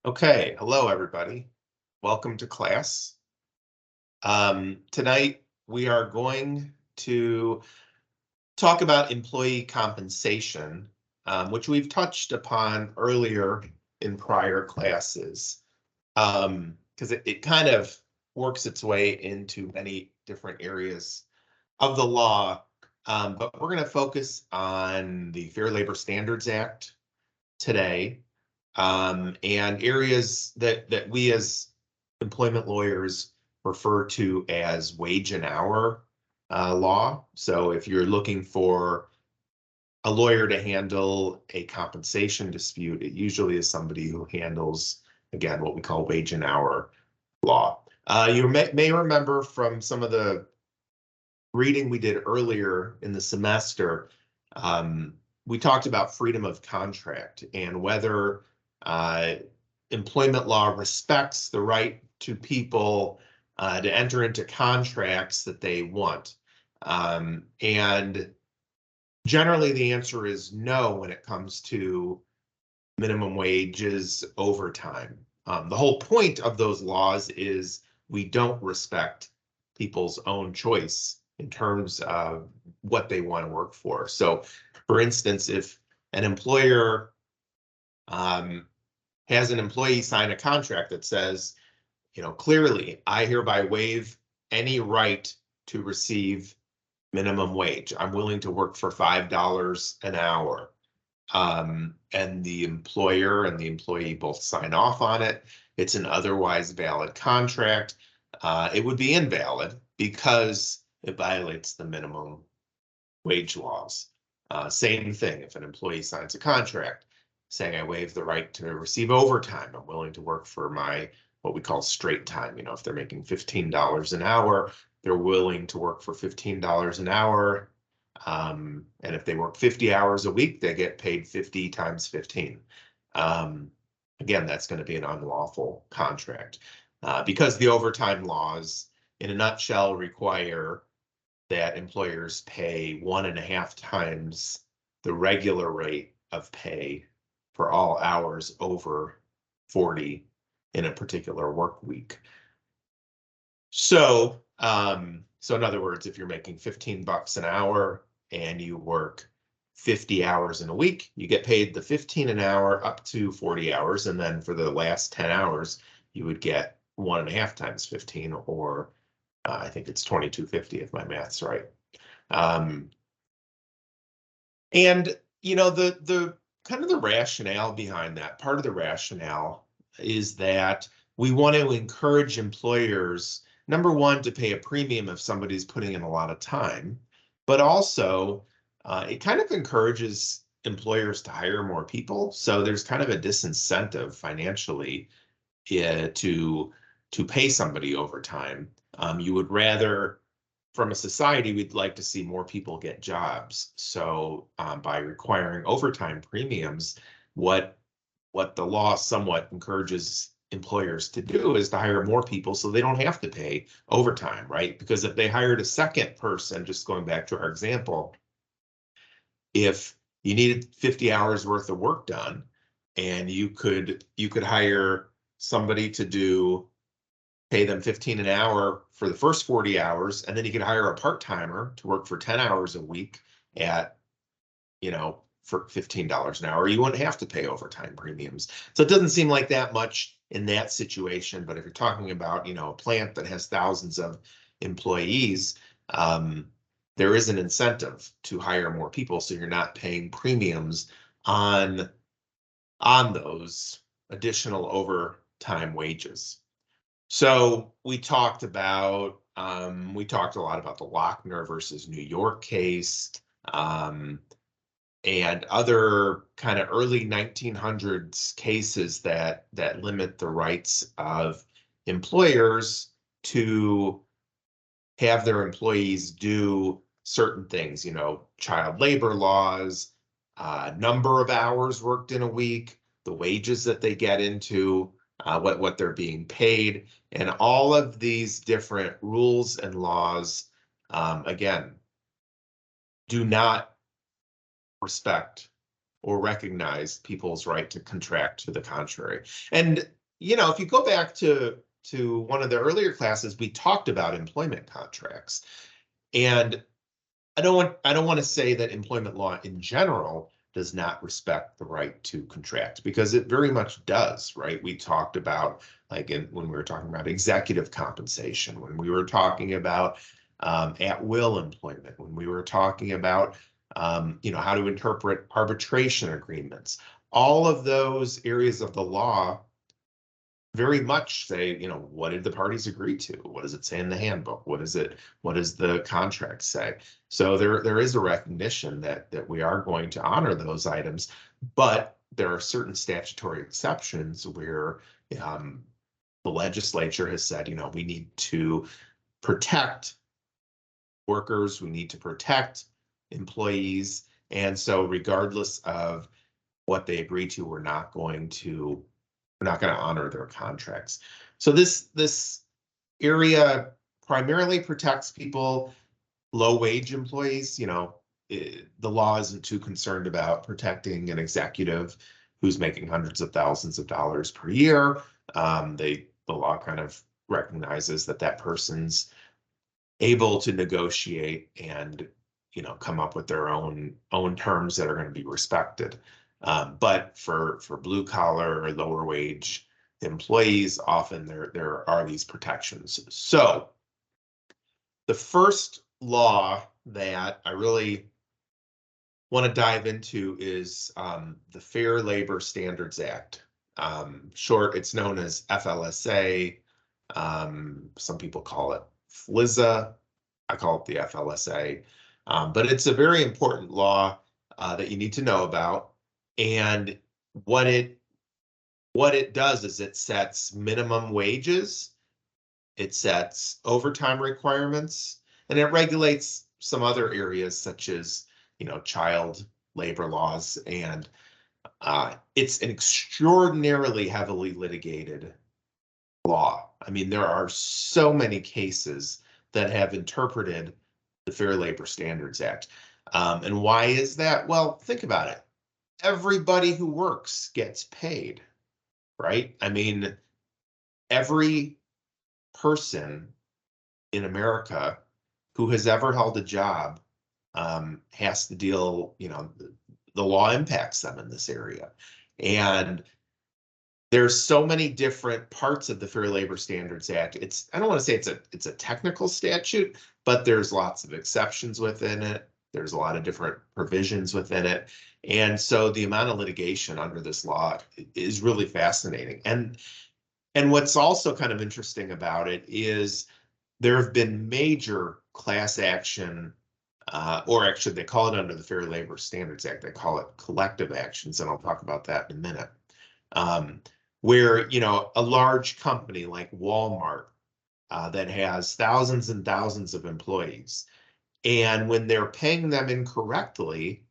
Okay, hello everybody. Welcome to class. Tonight we are going to talk about employee compensation, which we've touched upon earlier in prior classes, because it kind of works its way into many different areas of the law. But we're going to focus on the Fair Labor Standards Act today, and areas that we as employment lawyers refer to as wage and hour law. So if you're looking for a lawyer to handle a compensation dispute, it usually is somebody who handles, again, what we call wage and hour law. You may remember from some of the reading we did earlier in the semester, we talked about freedom of contract and whether employment law respects the right to people to enter into contracts that they want. And generally, the answer is no when it comes to minimum wages, overtime. The whole point of those laws is we don't respect people's own choice in terms of what they want to work for. So, for instance, if an employer has an employee sign a contract that says, clearly, I hereby waive any right to receive minimum wage. I'm willing to work for $5 an hour. And the employer and the employee both sign off on it. It's an otherwise valid contract. It would be invalid because it violates the minimum wage laws. Same thing if an employee signs a contract saying I waive the right to receive overtime. I'm willing to work for my what we call straight time. If they're making $15 an hour, they're willing to work for $15 an hour. And if they work 50 hours a week, they get paid 50 times 15. Again, that's going to be an unlawful contract because the overtime laws, in a nutshell, require that employers pay 1.5 times the regular rate of pay for all hours over 40 in a particular work week. So in other words, if you're making $15 an hour and you work 50 hours in a week, you get paid the 15 an hour up to 40 hours. And then for the last 10 hours, you would get 1.5 times 15, or I think it's 22.50 if my math's right. And the kind of the rationale behind that, part of the rationale is that we want to encourage employers, number one, to pay a premium if somebody's putting in a lot of time, but also it kind of encourages employers to hire more people. So there's kind of a disincentive financially to pay somebody overtime. You would rather, from a society, we'd like to see more people get jobs. So by requiring overtime premiums, what the law somewhat encourages employers to do is to hire more people so they don't have to pay overtime, right? Because if they hired a second person, just going back to our example, if you needed 50 hours worth of work done and you could hire somebody to pay them 15 an hour for the first 40 hours, and then you could hire a part-timer to work for 10 hours a week at, for $15 an hour, you wouldn't have to pay overtime premiums. So it doesn't seem like that much in that situation, but if you're talking about, a plant that has thousands of employees, there is an incentive to hire more people, so you're not paying premiums on those additional overtime wages. So we talked a lot about the Lochner versus New York case, and other kind of early 1900s cases that limit the rights of employers to have their employees do certain things, child labor laws, number of hours worked in a week, the wages that they get into, what they're being paid, and all of these different rules and laws, again, do not respect or recognize people's right to contract to the contrary. And, you know, if you go back to one of the earlier classes, we talked about employment contracts. And I don't want to say that employment law in general does not respect the right to contract, because it very much does, right? We talked about, like, when we were talking about executive compensation, when we were talking about at will employment, when we were talking about you know, how to interpret arbitration agreements. All of those areas of the law very much say, you know, what did the parties agree to? What does it say in the handbook? What does the contract say? So there is a recognition that we are going to honor those items, but there are certain statutory exceptions where the legislature has said, you know, we need to protect workers, we need to protect employees. And so regardless of what they agree to, we're not going to honor their contracts. So this area primarily protects people, low wage employees. You know, the law isn't too concerned about protecting an executive who's making hundreds of thousands of dollars per year. The law kind of recognizes that that person's able to negotiate and, you know, come up with their own terms that are going to be respected. But for blue collar or lower wage employees, often there are these protections. So the first law that I really want to dive into is the Fair Labor Standards Act. Short, it's known as FLSA. Some people call it FLISA. I call it the FLSA. But it's a very important law that you need to know about. And what it does is it sets minimum wages, it sets overtime requirements, and it regulates some other areas such as, you know, child labor laws. And it's an extraordinarily heavily litigated law. I mean, there are so many cases that have interpreted the Fair Labor Standards Act. And why is that? Well, think about it. Everybody who works gets paid, right? I mean, every person in America who has ever held a job has to deal, you know, the law impacts them in this area. And there's so many different parts of the Fair Labor Standards Act. I don't want to say it's a technical statute, but there's lots of exceptions within it. There's a lot of different provisions within it. And so the amount of litigation under this law is really fascinating. And what's also kind of interesting about it is there have been major class action, or actually they call it under the Fair Labor Standards Act, they call it collective actions, and I'll talk about that in a minute. Where, you know, a large company like Walmart that has thousands and thousands of employees, and when they're paying them incorrectly,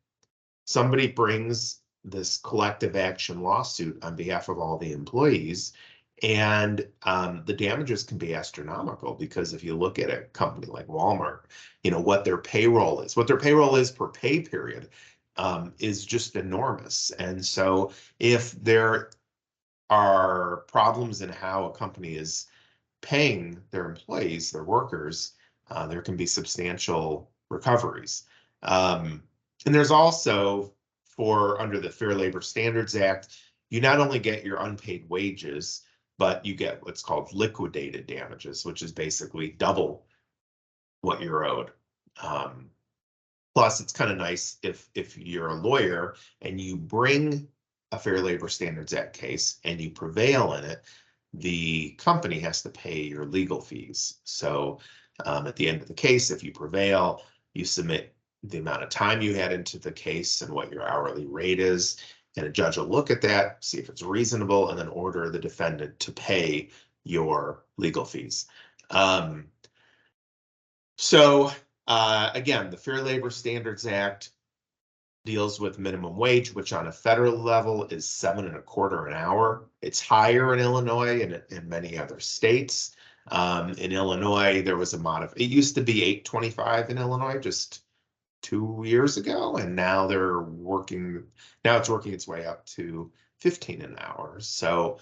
somebody brings this collective action lawsuit on behalf of all the employees, and the damages can be astronomical, because if you look at a company like Walmart, you know, what their payroll is per pay period is just enormous. And so if there are problems in how a company is paying their employees, their workers, there can be substantial recoveries. And there's also, under the Fair Labor Standards Act, you not only get your unpaid wages, but you get what's called liquidated damages, which is basically double what you're owed. Plus, it's kind of nice if you're a lawyer and you bring a Fair Labor Standards Act case and you prevail in it, the company has to pay your legal fees. So at the end of the case, if you prevail, you submit the amount of time you had into the case and what your hourly rate is, and a judge will look at that, see if it's reasonable, and then order the defendant to pay your legal fees. Again, the Fair Labor Standards Act deals with minimum wage, which on a federal level is $7.25 an hour. It's higher in Illinois and in many other states. In Illinois, there was it used to be $8.25 in Illinois, just 2 years ago, and now it's working its way up to 15 an hour. So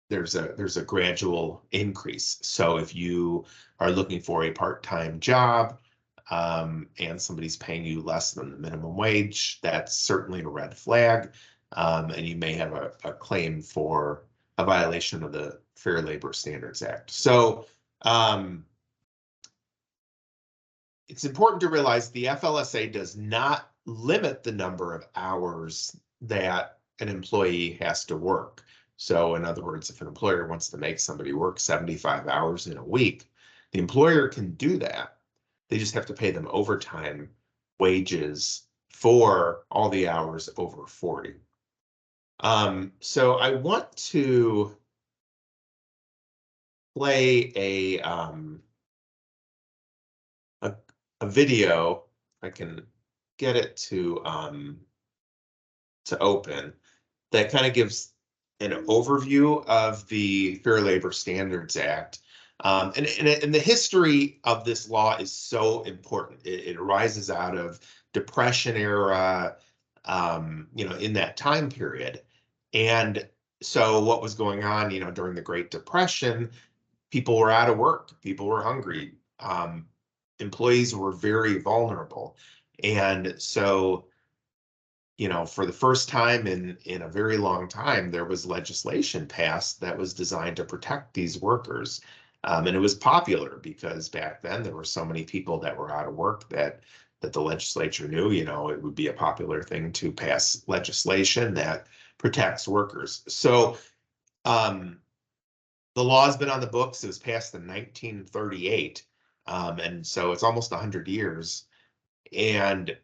there's a gradual increase. So if you are looking for a part-time job, and somebody's paying you less than the minimum wage, that's certainly a red flag. And you may have a claim for a violation of the Fair Labor Standards Act. So it's important to realize the FLSA does not limit the number of hours that an employee has to work. So in other words, if an employer wants to make somebody work 75 hours in a week, the employer can do that. They just have to pay them overtime wages for all the hours over 40. So I want to play a video. I can get it to open, that kind of gives an overview of the Fair Labor Standards Act. And the history of this law is so important. It arises out of Depression era, in that time period. And so what was going on, during the Great Depression, people were out of work, people were hungry, employees were very vulnerable. And so, for the first time in a very long time, there was legislation passed that was designed to protect these workers. And it was popular because back then there were so many people that were out of work that the legislature knew, it would be a popular thing to pass legislation that protects workers. So the law has been on the books. It was passed in 1938. And so it's almost 100 years. And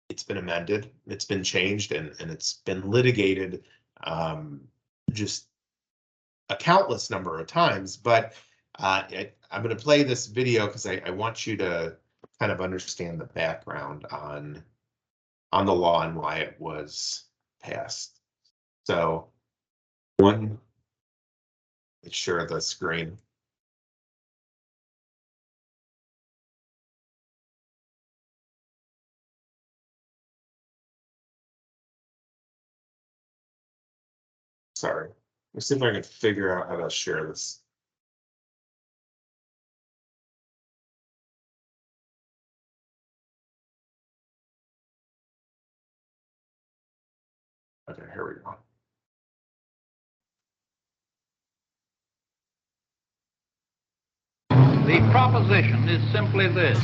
it's been amended, it's been changed, and it's been litigated just a countless number of times. But I'm going to play this video because I want you to kind of understand the background on the law and why it was passed. So let's share the screen. Sorry, let's see if I can figure out how to share this. Okay, here we go. The proposition is simply this: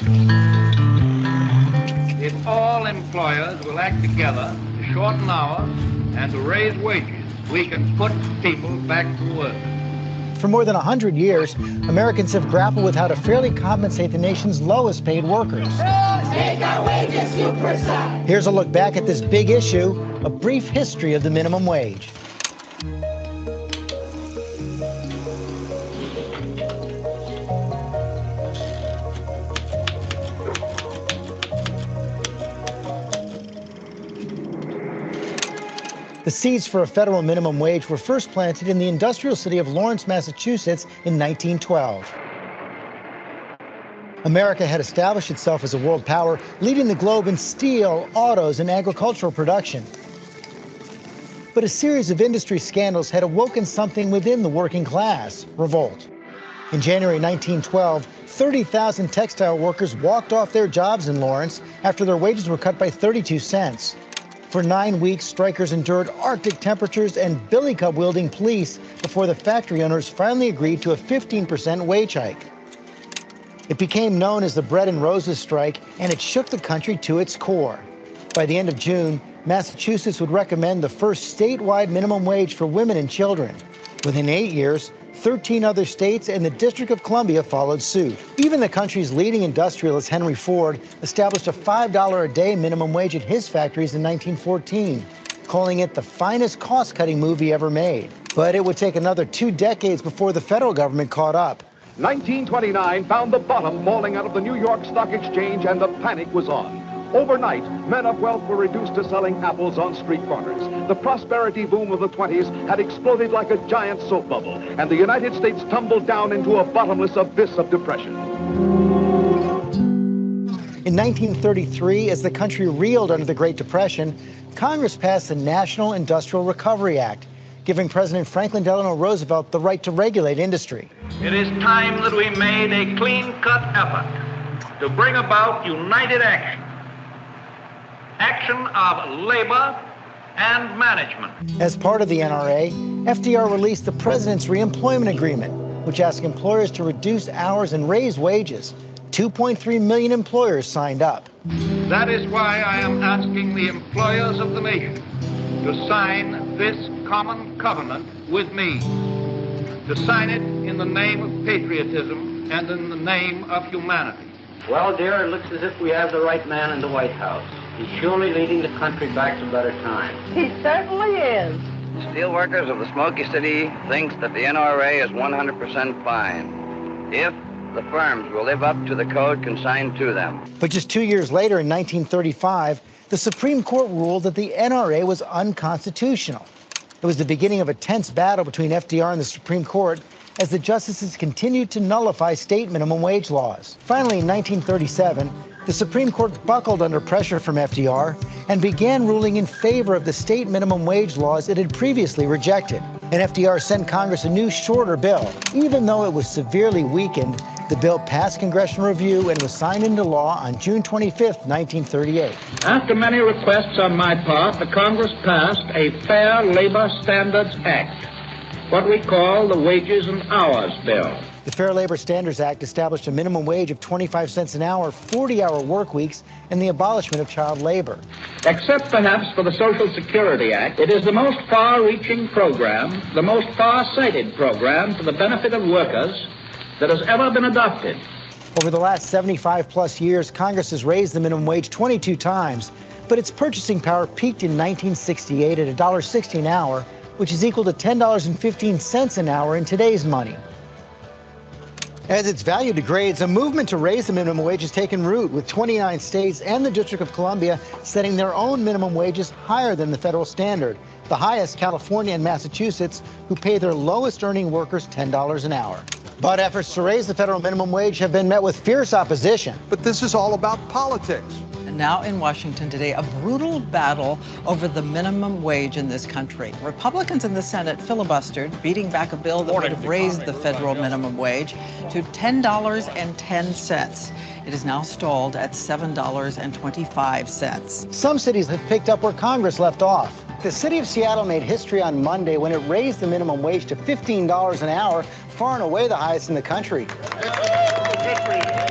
if all employers will act together to shorten hours and to raise wages, we can put people back to work. For more than 100 years, Americans have grappled with how to fairly compensate the nation's lowest paid workers. Take our wages, superstar. Here's a look back at this big issue, a brief history of the minimum wage. The seeds for a federal minimum wage were first planted in the industrial city of Lawrence, Massachusetts in 1912. America had established itself as a world power, leading the globe in steel, autos, and agricultural production. But a series of industry scandals had awoken something within the working class: revolt. In January 1912, 30,000 textile workers walked off their jobs in Lawrence after their wages were cut by 32 cents. For 9 weeks, strikers endured Arctic temperatures and billy club wielding police before the factory owners finally agreed to a 15% wage hike. It became known as the Bread and Roses strike, and it shook the country to its core. By the end of June, Massachusetts would recommend the first statewide minimum wage for women and children. Within 8 years, 13 other states and the District of Columbia followed suit. Even the country's leading industrialist, Henry Ford, established a $5 a day minimum wage at his factories in 1914, calling it the finest cost-cutting move he ever made. But it would take another 2 decades before the federal government caught up. 1929 found the bottom falling out of the New York Stock Exchange, and the panic was on. Overnight, men of wealth were reduced to selling apples on street corners. The prosperity boom of the 20s had exploded like a giant soap bubble, and the United States tumbled down into a bottomless abyss of depression. In 1933, as the country reeled under the Great Depression, Congress passed the National Industrial Recovery Act, giving President Franklin Delano Roosevelt the right to regulate industry. It is time that we made a clean-cut effort to bring about united action of labor and management. As part of the NRA, FDR released the President's Reemployment Agreement, which asked employers to reduce hours and raise wages. 2.3 million employers signed up. That is why I am asking the employers of the nation to sign this common covenant with me, to sign it in the name of patriotism and in the name of humanity. Well, dear, it looks as if we have the right man in the White House. He's surely leading the country back to better times. He certainly is. Steelworkers of the Smoky City thinks that the NRA is 100% fine if the firms will live up to the code consigned to them. But just 2 years later, in 1935, the Supreme Court ruled that the NRA was unconstitutional. It was the beginning of a tense battle between FDR and the Supreme Court as the justices continued to nullify state minimum wage laws. Finally, in 1937, the Supreme Court buckled under pressure from FDR and began ruling in favor of the state minimum wage laws it had previously rejected. And FDR sent Congress a new, shorter bill. Even though it was severely weakened, the bill passed congressional review and was signed into law on June 25, 1938. After many requests on my part, the Congress passed a Fair Labor Standards Act, what we call the Wages and Hours Bill. The Fair Labor Standards Act established a minimum wage of 25 cents an hour, 40-hour work weeks, and the abolishment of child labor. Except perhaps for the Social Security Act, it is the most far-reaching program, the most far-sighted program for the benefit of workers that has ever been adopted. Over the last 75-plus years, Congress has raised the minimum wage 22 times, but its purchasing power peaked in 1968 at $1.60 an hour, which is equal to $10.15 an hour in today's money. As its value degrades, a movement to raise the minimum wage has taken root, with 29 states and the District of Columbia setting their own minimum wages higher than the federal standard. The highest, California and Massachusetts, who pay their lowest earning workers $10 an hour. But efforts to raise the federal minimum wage have been met with fierce opposition. But this is all about politics. And now in Washington today, a brutal battle over the minimum wage in this country. Republicans in the Senate filibustered, beating back a bill that would have raised the federal minimum wage to $10.10. It is now stalled at $7.25. Some cities have picked up where Congress left off. The city of Seattle made history on Monday when it raised the minimum wage to $15 an hour, far and away the highest in the country.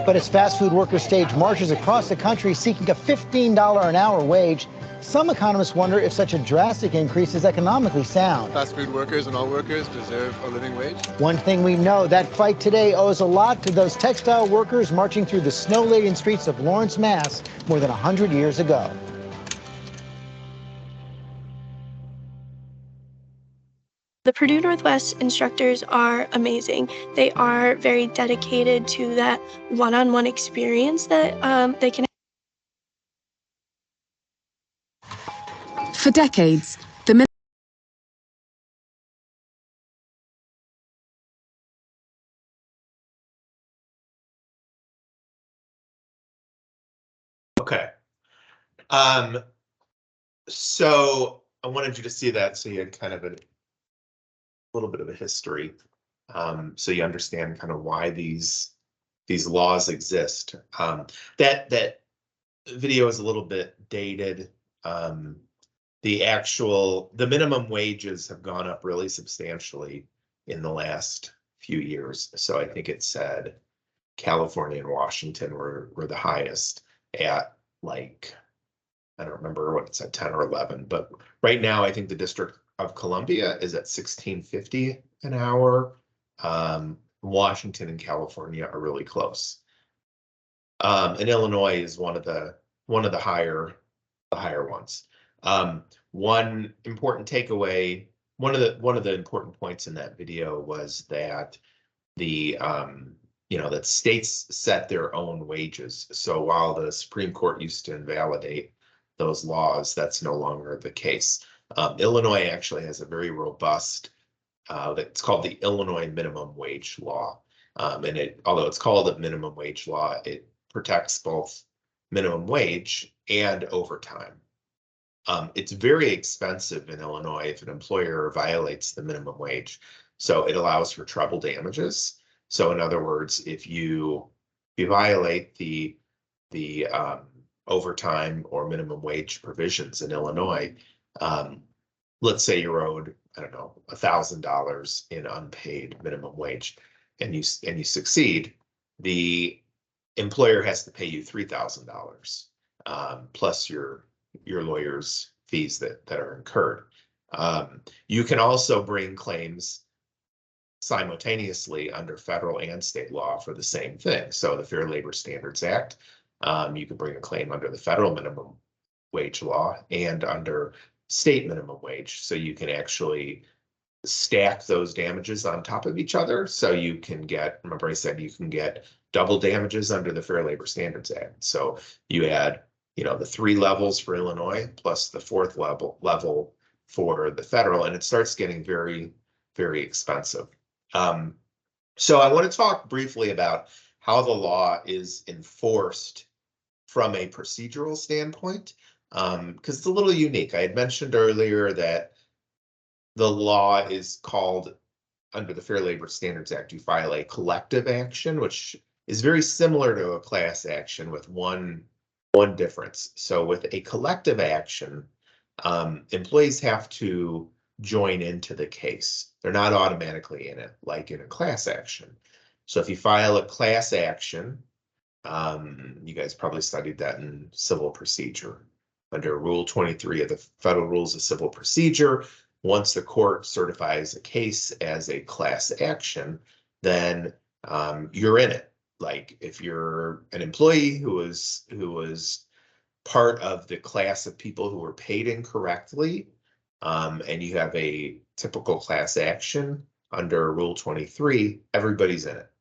But as fast food workers stage marches across the country seeking a $15 an hour wage, some economists wonder if such a drastic increase is economically sound. Fast food workers and all workers deserve a living wage. One thing we know, that fight today owes a lot to those textile workers marching through the snow-laden streets of Lawrence, Mass. more than 100 years ago. The Purdue Northwest instructors are amazing. They are very dedicated to that one-on-one experience that they can. For decades, the Okay. So I wanted you to see that so you had kind of a little bit of a history, so you understand kind of why these laws exist. That video is a little bit dated. The minimum wages have gone up really substantially in the last few years. So I think it said California and Washington were the highest at, like, I don't remember what it said, 10 or 11, but right now I think the District of Columbia is at $16.50 an hour. Washington and California are really close. And Illinois is one of the higher ones. One important takeaway, one of the important points in that video was that that states set their own wages. So while the Supreme Court used to invalidate those laws, that's no longer the case. Illinois actually has a very robust, it's called the Illinois minimum wage law. And although it's called a minimum wage law, it protects both minimum wage and overtime. It's very expensive in Illinois if an employer violates the minimum wage. So it allows for treble damages. So in other words, if you violate the overtime or minimum wage provisions in Illinois, let's say you're owed, I don't know, $1,000 in unpaid minimum wage, and you succeed, the employer has to pay you $3,000 plus your lawyer's fees that are incurred. You can also bring claims simultaneously under federal and state law for the same thing. So the Fair Labor Standards Act, you can bring a claim under the federal minimum wage law and under state minimum wage. So you can actually stack those damages on top of each other. So you can get, remember I said you can get double damages under the Fair Labor Standards Act. So you add, the 3 levels for Illinois plus the 4th level for the federal, and it starts getting very, very expensive. So I want to talk briefly about how the law is enforced from a procedural standpoint, because it's a little unique. I had mentioned earlier that the law is called, under the Fair Labor Standards Act, you file a collective action, which is very similar to a class action with one difference. So with a collective action, employees have to join into the case. They're not automatically in it, like in a class action. So if you file a class action, you guys probably studied that in civil procedure. Under Rule 23 of the Federal Rules of Civil Procedure, once the court certifies a case as a class action, then you're in it. Like if you're an employee who was part of the class of people who were paid incorrectly, and you have a typical class action under Rule 23, everybody's in it.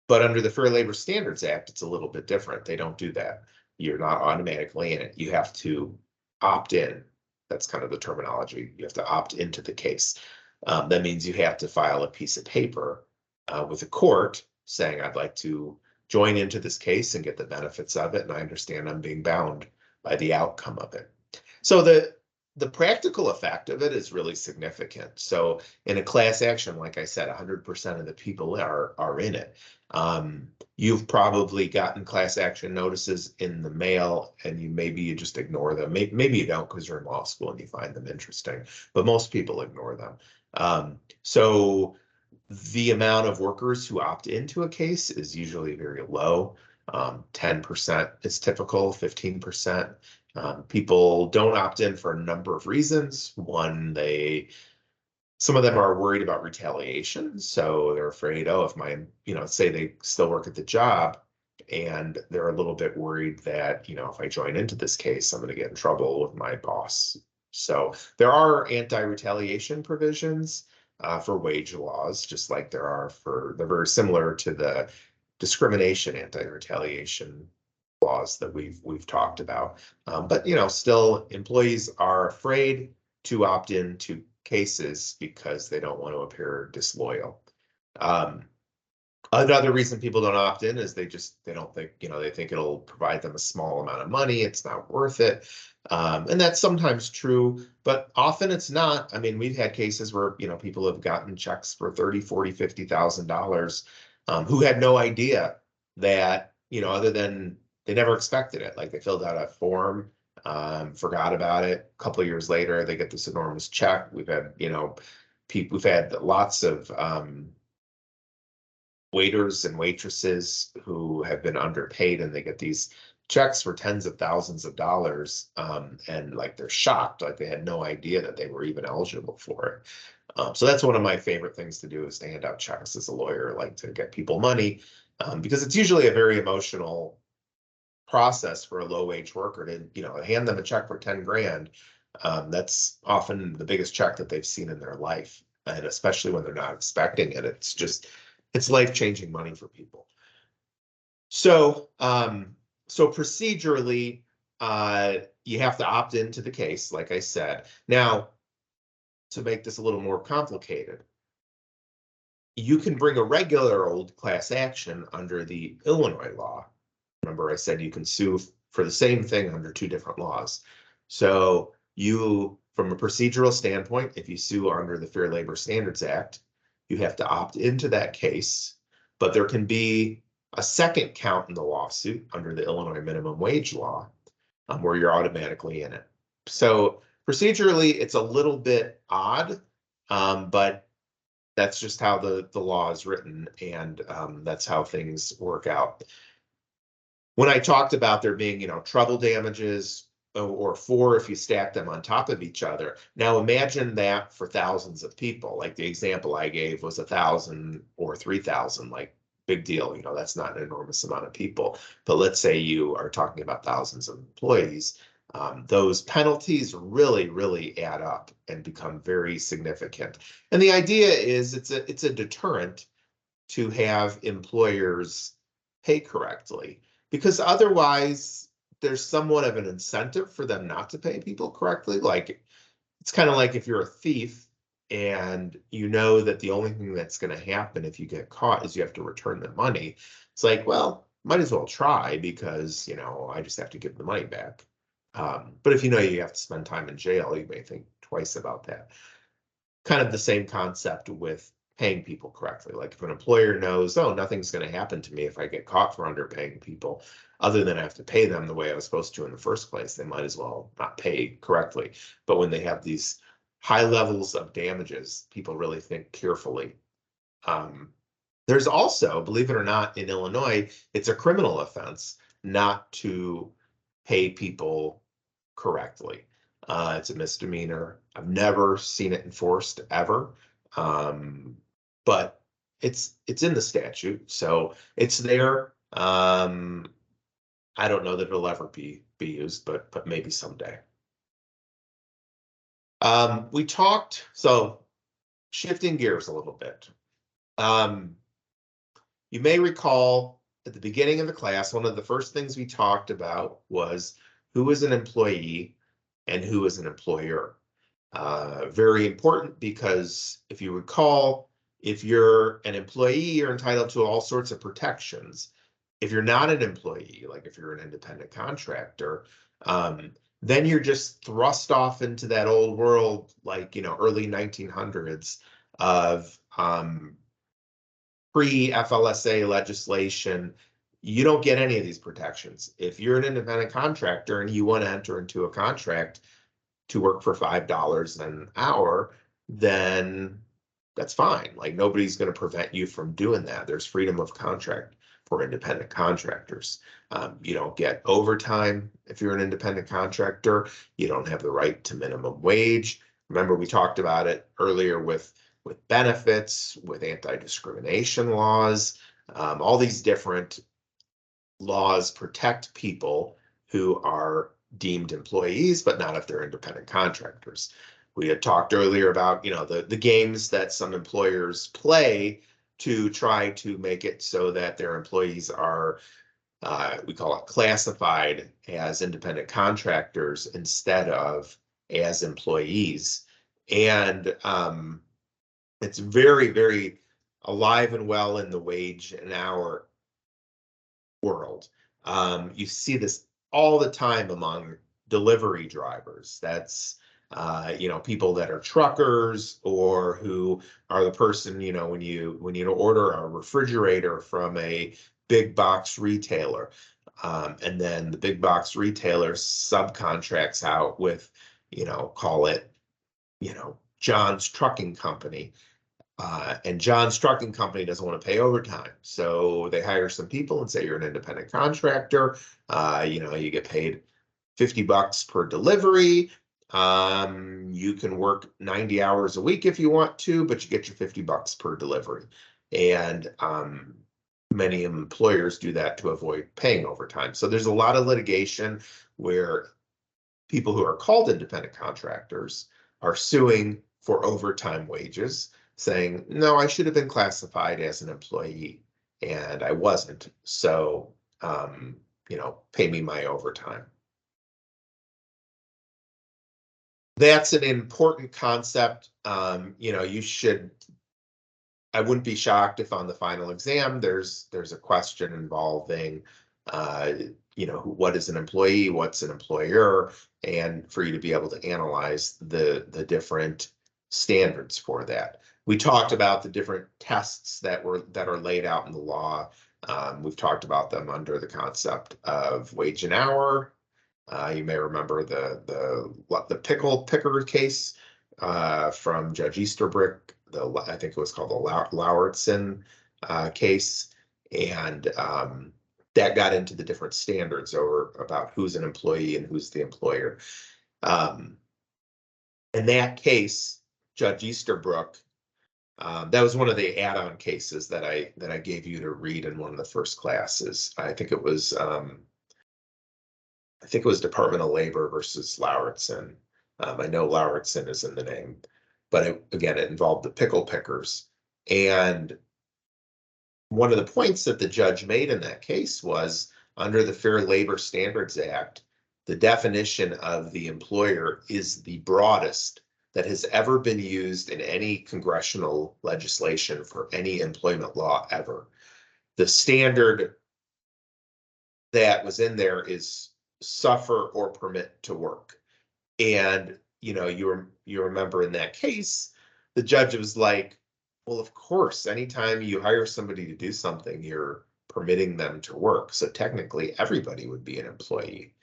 But under the Fair Labor Standards Act, it's a little bit different. They don't do that. You're not automatically in it. You have to opt in. That's kind of the terminology. You have to opt into the case. That means you have to file a piece of paper with the court saying, I'd like to join into this case and get the benefits of it, and I understand I'm being bound by the outcome of it. So the practical effect of it is really significant. So in a class action, like I said, 100% of the people are in it. You've probably gotten class action notices in the mail, and maybe you just ignore them. Maybe you don't because you're in law school and you find them interesting, but most people ignore them. So the amount of workers who opt into a case is usually very low. 10% is typical, 15%. People don't opt in for a number of reasons. One, some of them are worried about retaliation. So they're afraid, if say they still work at the job and they're a little bit worried that, if I join into this case, I'm going to get in trouble with my boss. So there are anti-retaliation provisions for wage laws, just like they're very similar to the discrimination anti-retaliation laws that we've talked about. But still employees are afraid to opt into cases because they don't want to appear disloyal. Another reason people don't opt in is they don't think, they think it'll provide them a small amount of money. It's not worth it. And that's sometimes true, but often it's not. I mean, we've had cases where, people have gotten checks for $30,000, $40,000, $50,000 who had no idea that, other than they never expected it. Like they filled out a form, forgot about it. A couple of years later, they get this enormous check. We've had, we've had lots of waiters and waitresses who have been underpaid, and they get these checks for tens of thousands of dollars, and like they're shocked, like they had no idea that they were even eligible for it. So that's one of my favorite things to do, is to hand out checks as a lawyer, like to get people money, because it's usually a very emotional process for a low-wage worker to hand them a check for 10 grand. That's often the biggest check that they've seen in their life, and especially when they're not expecting it, it's life-changing money for people. So procedurally, you have to opt into the case, like I said. Now, to make this a little more complicated, you can bring a regular old class action under the Illinois law. Remember, I said you can sue for the same thing under two different laws. So you, from a procedural standpoint, if you sue under the Fair Labor Standards Act, you have to opt into that case, but there can be a second count in the lawsuit under the Illinois minimum wage law, where you're automatically in it. So procedurally, it's a little bit odd, but that's just how the law is written, and that's how things work out. When I talked about there being, trouble damages, or four if you stack them on top of each other. Now imagine that for thousands of people. Like the example I gave was 1,000 or 3,000, like big deal. That's not an enormous amount of people. But let's say you are talking about thousands of employees. Those penalties really, really add up and become very significant. And the idea is it's a deterrent to have employers pay correctly, because otherwise there's somewhat of an incentive for them not to pay people correctly. Like, it's kind of like if you're a thief and you know that the only thing that's going to happen if you get caught is you have to return the money. It's like, well, might as well try, because, I just have to give the money back. But if you have to spend time in jail, you may think twice about that. Kind of the same concept with paying people correctly. Like if an employer knows, oh, nothing's going to happen to me if I get caught for underpaying people, other than I have to pay them the way I was supposed to in the first place, they might as well not pay correctly. But when they have these high levels of damages, people really think carefully. There's also, believe it or not, in Illinois, it's a criminal offense not to pay people correctly. It's a misdemeanor. I've never seen it enforced ever. But it's in the statute, so it's there. I don't know that it'll ever be used, but maybe someday. We talked, so shifting gears a little bit. You may recall at the beginning of the class, one of the first things we talked about was who is an employee and who is an employer. Very important, because if you recall, if you're an employee, you're entitled to all sorts of protections. If you're not an employee, like if you're an independent contractor, then you're just thrust off into that old world, like, early 1900s of pre-FLSA legislation. You don't get any of these protections. If you're an independent contractor and you want to enter into a contract to work for $5 an hour, then that's fine. Like, nobody's going to prevent you from doing that. There's freedom of contract for independent contractors. You don't get overtime if you're an independent contractor. You don't have the right to minimum wage. Remember, we talked about it earlier with benefits, with anti-discrimination laws. All these different laws protect people who are deemed employees, but not if they're independent contractors. We had talked earlier about, the games that some employers play to try to make it so that their employees are, we call it classified as independent contractors instead of as employees. And it's very, very alive and well in the wage and hour world. You see this all the time among delivery drivers. That's people that are truckers, or who are the person, when you order a refrigerator from a big box retailer, and then the big box retailer subcontracts out with, call it, John's Trucking Company. And John's Trucking Company doesn't want to pay overtime. So they hire some people and say, you're an independent contractor. You get paid $50 per delivery. You can work 90 hours a week if you want to, but you get your $50 per delivery. And many employers do that to avoid paying overtime. So there's a lot of litigation where people who are called independent contractors are suing for overtime wages, saying, no, I should have been classified as an employee and I wasn't. So, pay me my overtime. That's an important concept. I wouldn't be shocked if on the final exam there's a question involving what is an employee, what's an employer, and for you to be able to analyze the different standards for that. We talked about the different tests that are laid out in the law. We've talked about them under the concept of wage and hour. You may remember the pickle picker case from Judge Easterbrook. I think it was called the Lauritsen case, and that got into the different standards about who's an employee and who's the employer. In that case, Judge Easterbrook, that was one of the add-on cases that I gave you to read in one of the first classes. I think it was Department of Labor versus Lauritsen. I know Lauritsen is in the name, but again, it involved the pickle pickers. And one of the points that the judge made in that case was, under the Fair Labor Standards Act, the definition of the employer is the broadest that has ever been used in any congressional legislation for any employment law ever. The standard that was in there is suffer or permit to work. And you remember in that case, the judge was like, well, of course, anytime you hire somebody to do something, you're permitting them to work. So technically, everybody would be an employee.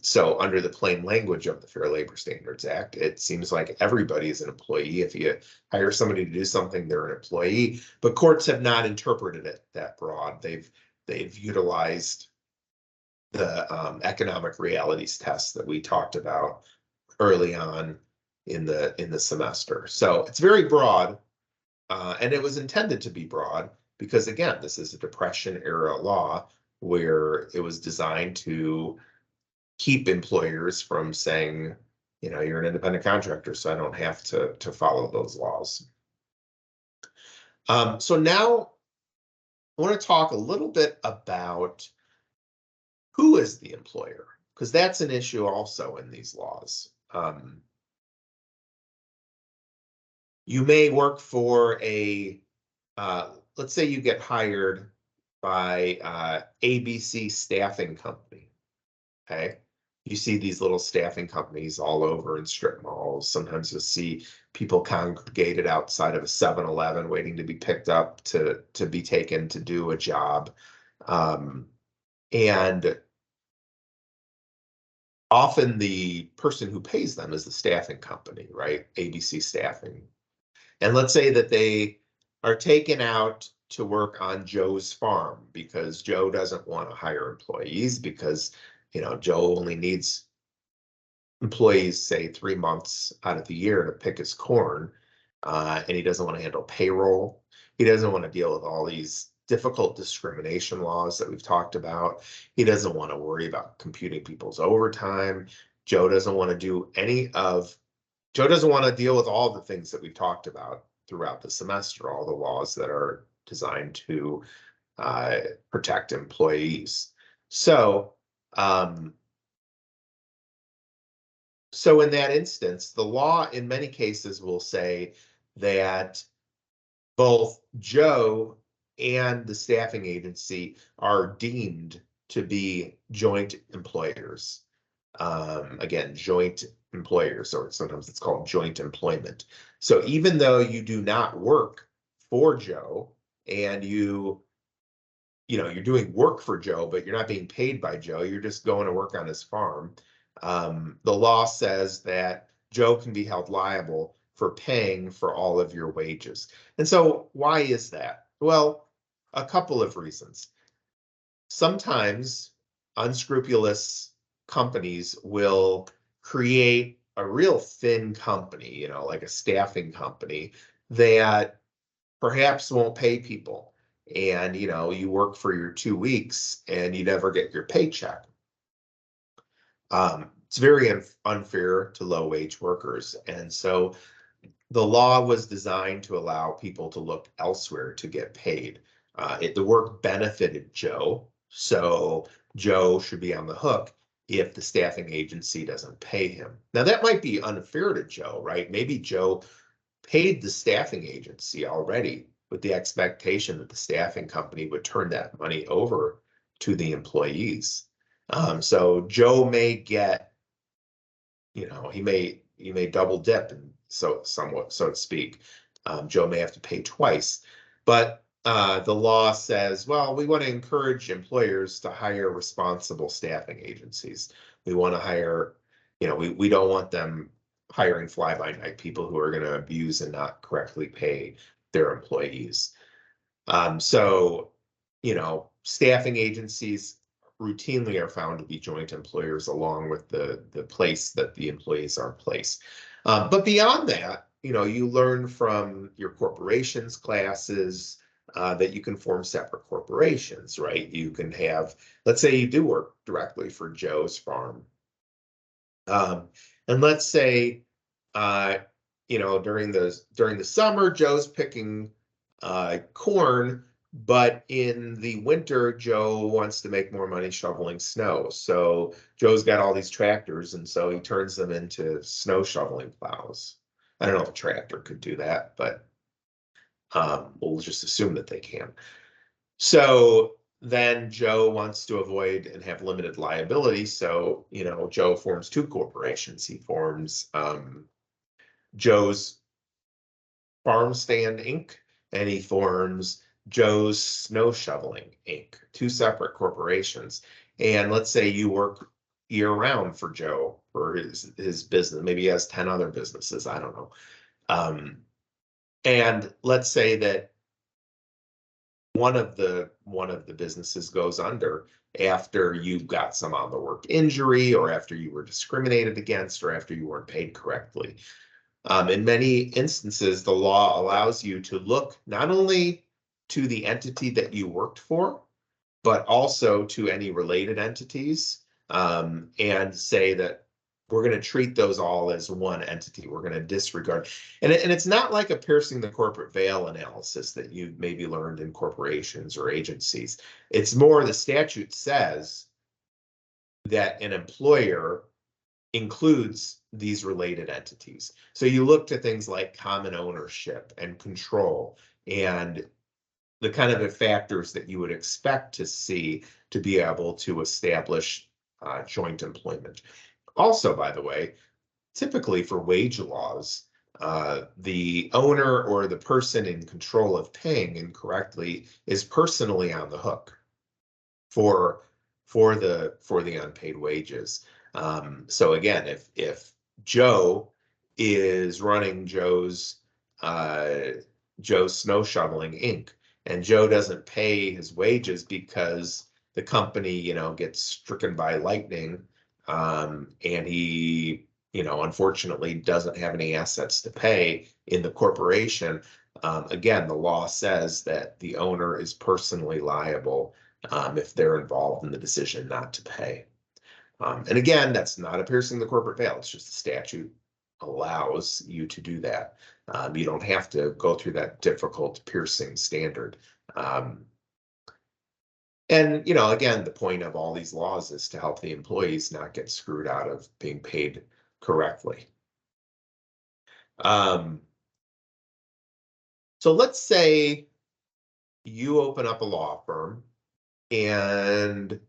So under the plain language of the Fair Labor Standards Act, it seems like everybody is an employee. If you hire somebody to do something, they're an employee. But courts have not interpreted it that broad. They've utilized the economic realities test that we talked about early on in the semester. So it's very broad. And it was intended to be broad because, again, this is a Depression era law where it was designed to keep employers from saying, you're an independent contractor, so I don't have to follow those laws. So now I want to talk a little bit about who is the employer, because that's an issue also in these laws. You may work for let's say you get hired by ABC Staffing Company, okay? You see these little staffing companies all over in strip malls. Sometimes you'll see people congregated outside of a 7-Eleven waiting to be picked up to be taken to do a job. And often the person who pays them is the staffing company, right? ABC Staffing. And let's say that they are taken out to work on Joe's farm because Joe doesn't want to hire employees because, Joe only needs employees, say 3 months out of the year to pick his corn. And he doesn't want to handle payroll. He doesn't want to deal with all these difficult discrimination laws that we've talked about. He doesn't want to worry about computing people's overtime. Joe doesn't want to deal with all the things that we've talked about throughout the semester, all the laws that are designed to protect employees. So in that instance, the law in many cases will say that both Joe and the staffing agency are deemed to be joint employers. Again, joint employers, or sometimes it's called joint employment. So even though you do not work for Joe and you're doing work for Joe, but you're not being paid by Joe, you're just going to work on his farm. The law says that Joe can be held liable for paying for all of your wages. And so why is that? Well, a couple of reasons. Sometimes unscrupulous companies will create a real thin company, like a staffing company that perhaps won't pay people. And, you work for your 2 weeks and you never get your paycheck. It's very unfair to low wage workers. And so the law was designed to allow people to look elsewhere to get paid. The work benefited Joe, so Joe should be on the hook if the staffing agency doesn't pay him. Now, that might be unfair to Joe, right? Maybe Joe paid the staffing agency already with the expectation that the staffing company would turn that money over the employees. So Joe may get, he may double dip, and so somewhat, so to speak. Joe may have to pay twice, but the law says, well, we want to encourage employers to hire responsible staffing agencies. We want to hire, we don't want them hiring fly-by-night people who are going to abuse and not correctly pay their employees. So, staffing agencies routinely are found to be joint employers along with the place that the employees are placed. But beyond that, you learn from your corporations classes that you can form separate corporations, right? You can have, let's say you do work directly for Joe's farm. And let's say, during the summer, Joe's picking corn, but in the winter, Joe wants to make more money shoveling snow. So Joe's got all these tractors, and so he turns them into snow shoveling plows. I don't know if a tractor could do that, but we'll just assume that they can. So then Joe wants to avoid and have limited liability. So, Joe forms two corporations. He forms Joe's Farm Stand Inc. and he forms Joe's Snow Shoveling Inc., two separate corporations. And let's say you work year round for Joe for his business. Maybe he has 10 other businesses. I don't know. And let's say that one of the businesses goes under after you've got some on the work injury, or after you were discriminated against, or after you weren't paid correctly. In many instances, the law allows you to look not only to the entity that you worked for, but also to any related entities, and say that we're going to treat those all as one entity. We're going to disregard. And it's not like a piercing the corporate veil analysis that you maybe learned in corporations or agencies. It's more the statute says that an employer includes these related entities. So you look to things like common ownership and control and the kind of the factors that you would expect to see to be able to establish joint employment. Also, by the way, typically for wage laws, the owner or the person in control of paying incorrectly is personally on the hook for the unpaid wages. So again, if Joe is running Joe's Snow Shoveling Inc., and Joe doesn't pay his wages because the company, gets stricken by lightning, and he, unfortunately doesn't have any assets to pay in the corporation. Again, the law says that the owner is personally liable if they're involved in the decision not to pay. And again, that's not a piercing the corporate veil. It's just the statute allows you to do that. You don't have to go through that difficult piercing standard. And, again, the point of all these laws is to help the employees not get screwed out of being paid correctly. So let's say you open up a law firm and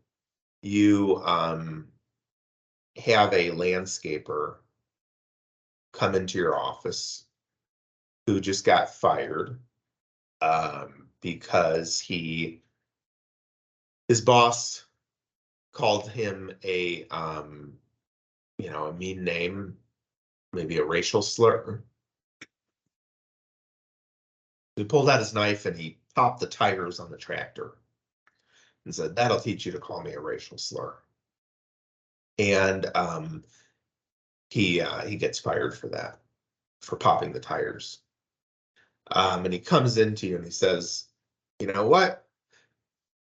you have a landscaper come into your office who just got fired because his boss called him a mean name, maybe a racial slur. He pulled out his knife and he popped the tires on the tractor and said, "That'll teach you to call me a racial slur." And he gets fired for that, for popping the tires. And he comes into you and he says, "You know what?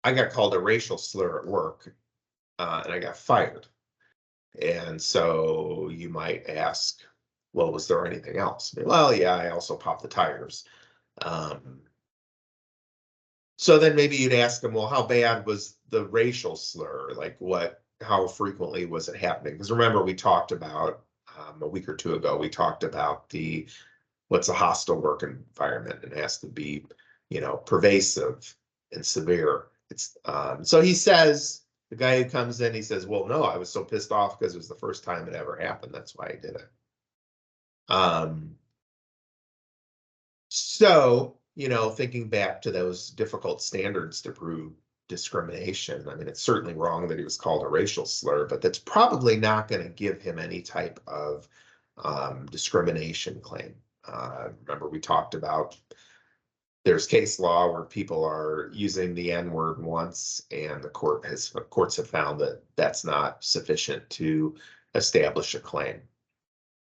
I got called a racial slur at work, and I got fired." And so you might ask, well, was there anything else? Well, yeah, I also popped the tires. So then maybe you'd ask them, well, how bad was the racial slur? Like how frequently was it happening? Because remember, we talked about a week or two ago, we talked about what's a hostile work environment, and it has to be, pervasive and severe. So he says, the guy who comes in, he says, well, no, I was so pissed off because it was the first time it ever happened. That's why I did it. So, thinking back to those difficult standards to prove discrimination, I mean, it's certainly wrong that he was called a racial slur, but that's probably not going to give him any type of discrimination claim. Remember, we talked about there's case law where people are using the N-word once, and the courts have found that that's not sufficient to establish a claim.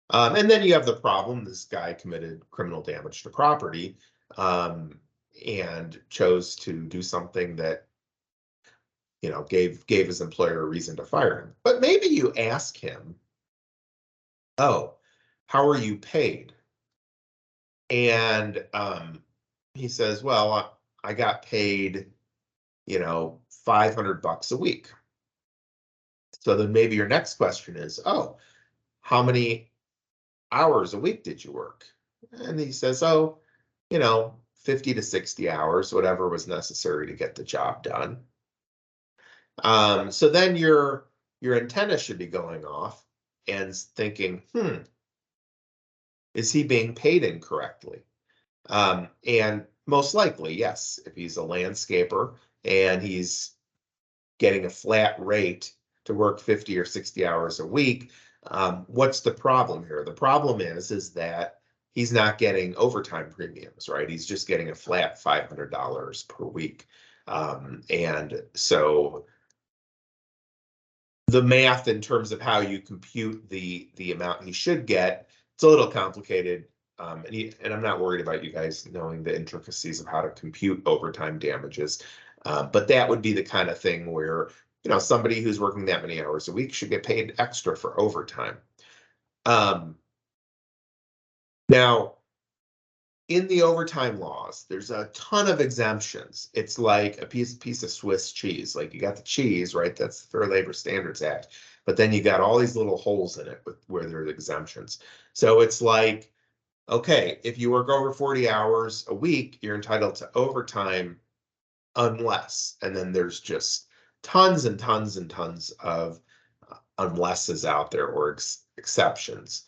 And then you have the problem, this guy committed criminal damage to property, and chose to do something that, gave his employer a reason to fire him. But maybe you ask him, oh, how are you paid? And he says, well, I got paid, $500 a week. So then maybe your next question is, oh, how many hours a week did you work? And he says, oh, 50 to 60 hours, whatever was necessary to get the job done. So then your antenna should be going off and thinking, is he being paid incorrectly? And most likely, yes, if he's a landscaper and he's getting a flat rate to work 50 or 60 hours a week, what's the problem here? The problem is that he's not getting overtime premiums, right? He's just getting a flat $500 per week. And so the math in terms of how you compute the amount he should get, it's a little complicated. And I'm not worried about you guys knowing the intricacies of how to compute overtime damages. But that would be the kind of thing where, somebody who's working that many hours a week should get paid extra for overtime. Now, in the overtime laws, there's a ton of exemptions. It's like a piece of Swiss cheese. Like, you got the cheese, right? That's the Fair Labor Standards Act. But then you got all these little holes in it where there are exemptions. So it's like, okay, if you work over 40 hours a week, you're entitled to overtime unless, and then there's just tons and tons and tons of unlesses out there or exceptions.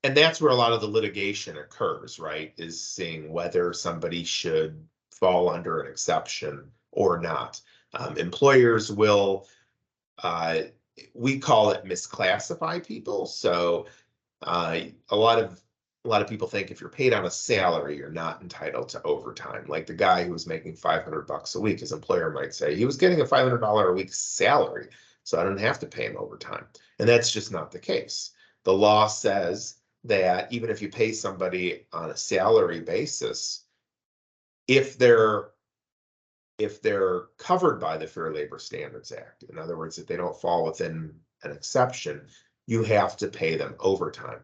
And that's where a lot of the litigation occurs, right? Is seeing whether somebody should fall under an exception or not. Employers will, we call it misclassify people. So a lot of people think if you're paid on a salary, you're not entitled to overtime. Like the guy who was making $500 a week, his employer might say he was getting a $500 a week salary, so I don't have to pay him overtime. And that's just not the case. The law says that even if you pay somebody on a salary basis, if they're covered by the Fair Labor Standards Act, in other words, if they don't fall within an exception, you have to pay them overtime.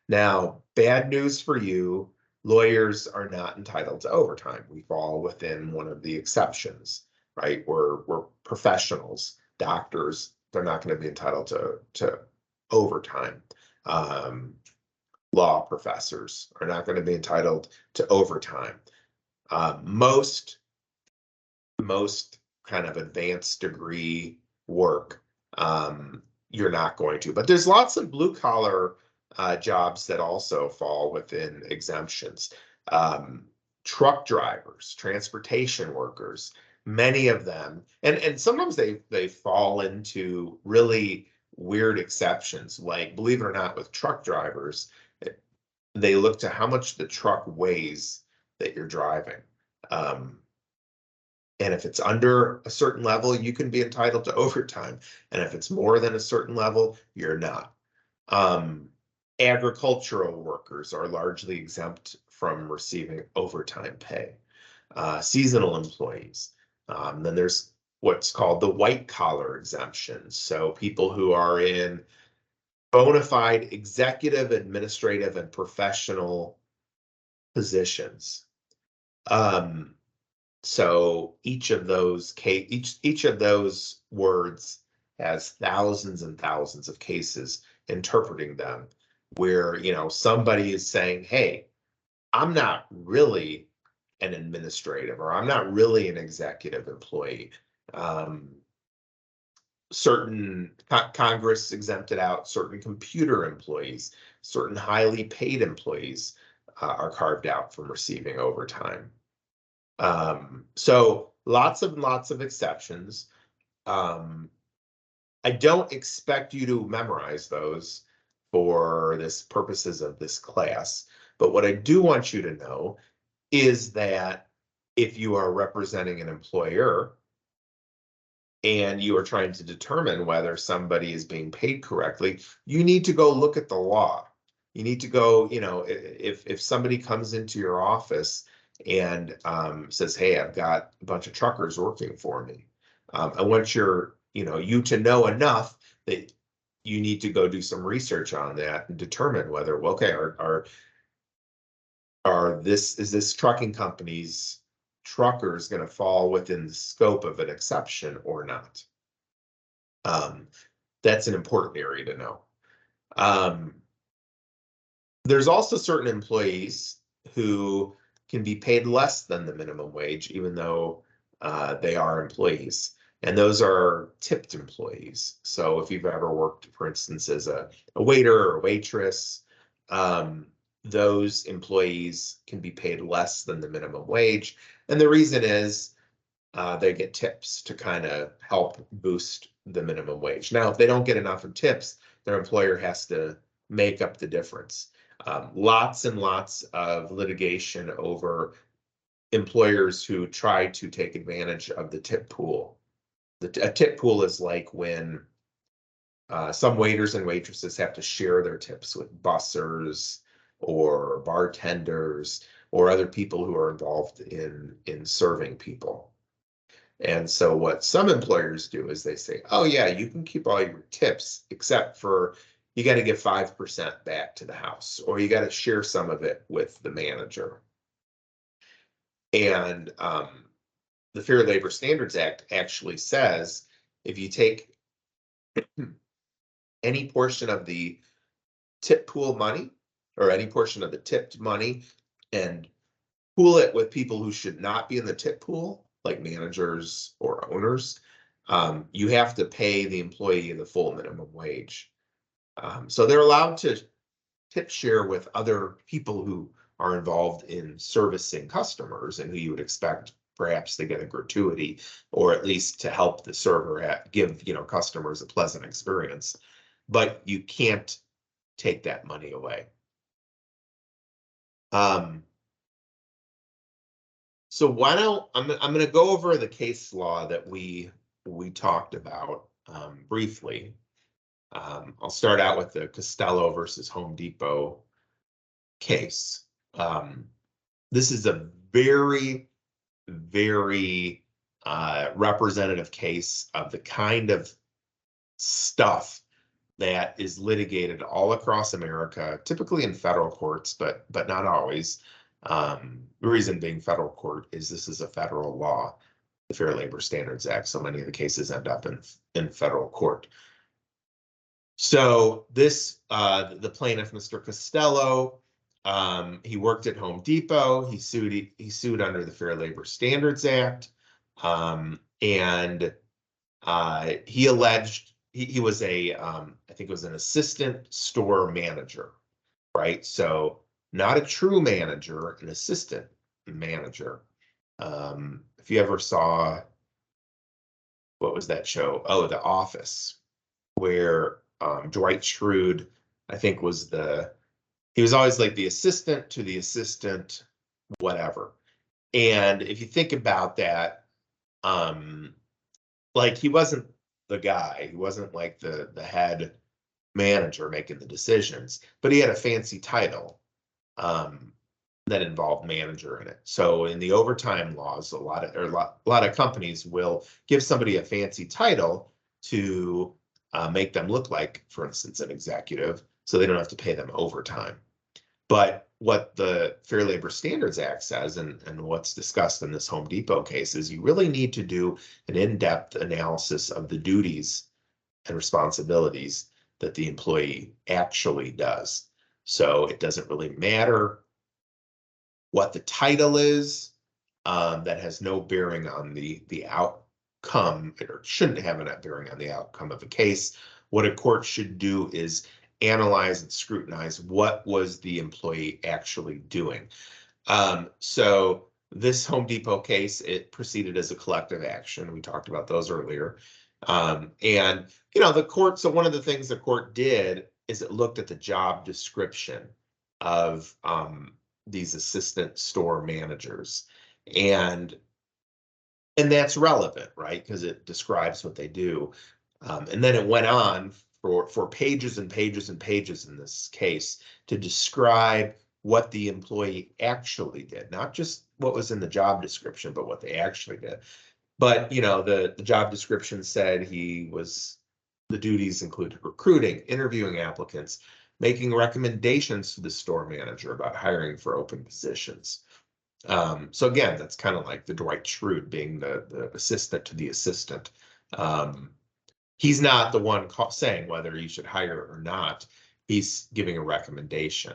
Now, bad news for you, lawyers are not entitled to overtime. We fall within one of the exceptions, right? We're professionals, doctors, they're not going to be entitled to overtime. Law professors are not going to be entitled to overtime. Most kind of advanced degree work, you're not going to. But there's lots of blue collar jobs that also fall within exemptions. Truck drivers, transportation workers, many of them, and sometimes they fall into really weird exceptions. Like, believe it or not, with truck drivers, they look to how much the truck weighs that you're driving. And if it's under a certain level, you can be entitled to overtime. And if it's more than a certain level, you're not. Agricultural workers are largely exempt from receiving overtime pay. Seasonal employees. Then there's what's called the white collar exemption. So people who are in bona fide executive, administrative, and professional positions. So each of those words has thousands and thousands of cases interpreting them, where somebody is saying, hey, I'm not really an administrative, or I'm not really an executive employee. Certain Congress exempted out certain computer employees, certain highly paid employees are carved out from receiving overtime. So lots of exceptions. I don't expect you to memorize those for this purposes of this class, but what I do want you to know is that if you are representing an employer and you are trying to determine whether somebody is being paid correctly, you need to go look at the law. You need to go, you know, if somebody comes into your office and says, hey, I've got a bunch of truckers working for me. I want you to know enough that you need to go do some research on that and determine whether, well, okay, is this trucking company's truckers going to fall within the scope of an exception or not? That's an important area to know. There's also certain employees who can be paid less than the minimum wage, even though they are employees. And those are tipped employees. So if you've ever worked, for instance, as a waiter or waitress, those employees can be paid less than the minimum wage. And the reason is they get tips to kind of help boost the minimum wage. Now, if they don't get enough in tips, their employer has to make up the difference. Lots and lots of litigation over employers who try to take advantage of the tip pool. A tip pool is like when some waiters and waitresses have to share their tips with bussers or bartenders or other people who are involved in serving people. And so what some employers do is they say, oh yeah, you can keep all your tips except for you got to give 5% back to the house, or you got to share some of it with the manager. And the Fair Labor Standards Act actually says if you take any portion of the tip pool money or any portion of the tipped money and pool it with people who should not be in the tip pool, like managers or owners, you have to pay the employee the full minimum wage. So they're allowed to tip share with other people who are involved in servicing customers and who you would expect perhaps to get a gratuity or at least to help the server give customers a pleasant experience. But you can't take that money away. So why don't I'm going to go over the case law that we talked about briefly. I'll start out with the Costello versus Home Depot case. This is a very, very representative case of the kind of stuff that is litigated all across America, typically in federal courts, but not always. The reason being federal court is this is a federal law, the Fair Labor Standards Act, so many of the cases end up in federal court. So this, the plaintiff, Mr. Costello, he worked at Home Depot. He sued under the Fair Labor Standards Act, and he alleged he was I think it was an assistant store manager, right? So not a true manager, an assistant manager. If you ever saw, what was that show? Oh, The Office, where Dwight Schrute, I think he was always like the assistant to the assistant, whatever. And if you think about that, like he wasn't the guy, he wasn't like the head manager making the decisions, but he had a fancy title that involved manager in it. So in the overtime laws, a lot of companies will give somebody a fancy title to make them look like, for instance, an executive, so they don't have to pay them overtime. But what the Fair Labor Standards Act says, and what's discussed in this Home Depot case, is you really need to do an in-depth analysis of the duties and responsibilities that the employee actually does. So it doesn't really matter what the title is. that has no bearing on the outcome, or shouldn't have a bearing on the outcome of a case. What a court should do is analyze and scrutinize what was the employee actually doing. So this Home Depot case, it proceeded as a collective action. We talked about those earlier. And, the court, so one of the things the court did is it looked at the job description of these assistant store managers. And that's relevant, right? Because it describes what they do. And then it went on for pages and pages and pages in this case to describe what the employee actually did, not just what was in the job description, but what they actually did. But, the job description said the duties included recruiting, interviewing applicants, making recommendations to the store manager about hiring for open positions. So again, that's kind of like the Dwight Schrute being the assistant to the assistant. He's not the one saying whether you should hire or not. He's giving a recommendation.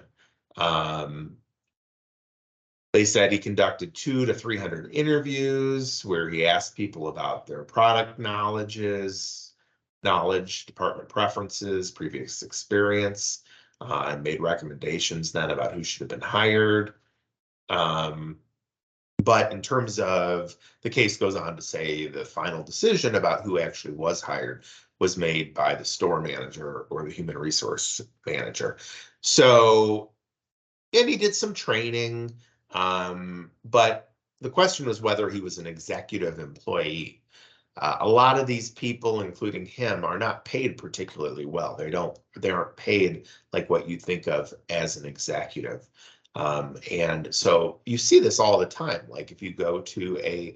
They said he conducted 200 to 300 interviews where he asked people about their product knowledge, department preferences, previous experience, and made recommendations then about who should have been hired. But in terms of, the case goes on to say the final decision about who actually was hired was made by the store manager or the human resource manager. So, and he did some training, but the question was whether he was an executive employee. A lot of these people, including him, are not paid particularly well. They aren't paid like what you think of as an executive. And so you see this all the time. Like if you go to a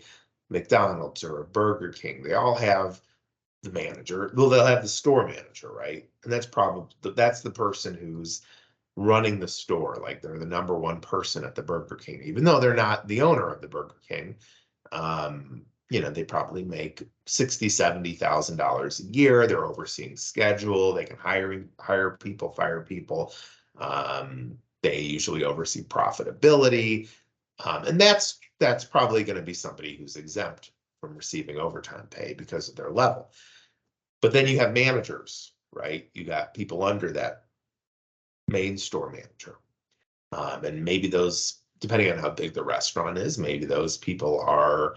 McDonald's or a Burger King, they all have the manager. Well, they'll have the store manager, right? And that's the person who's running the store. Like they're the number one person at the Burger King, even though they're not the owner of the Burger King. They probably make $60,000, $70,000 a year. They're overseeing schedule. They can hire people, fire people. They usually oversee profitability. And that's probably going to be somebody who's exempt from receiving overtime pay because of their level. But then you have managers, right? You got people under that main store manager. And maybe those, depending on how big the restaurant is, maybe those people are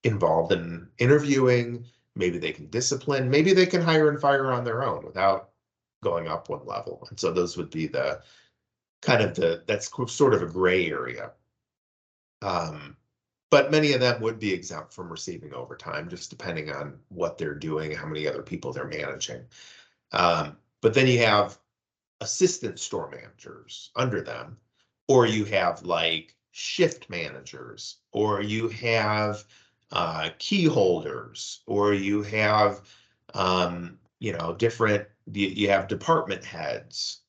involved in interviewing. Maybe they can discipline. Maybe they can hire and fire on their own without going up one level. And so those would be that's sort of a gray area. But many of them would be exempt from receiving overtime, just depending on what they're doing, how many other people they're managing. But then you have assistant store managers under them, or you have like shift managers, or you have key holders, or you have different, you have department heads,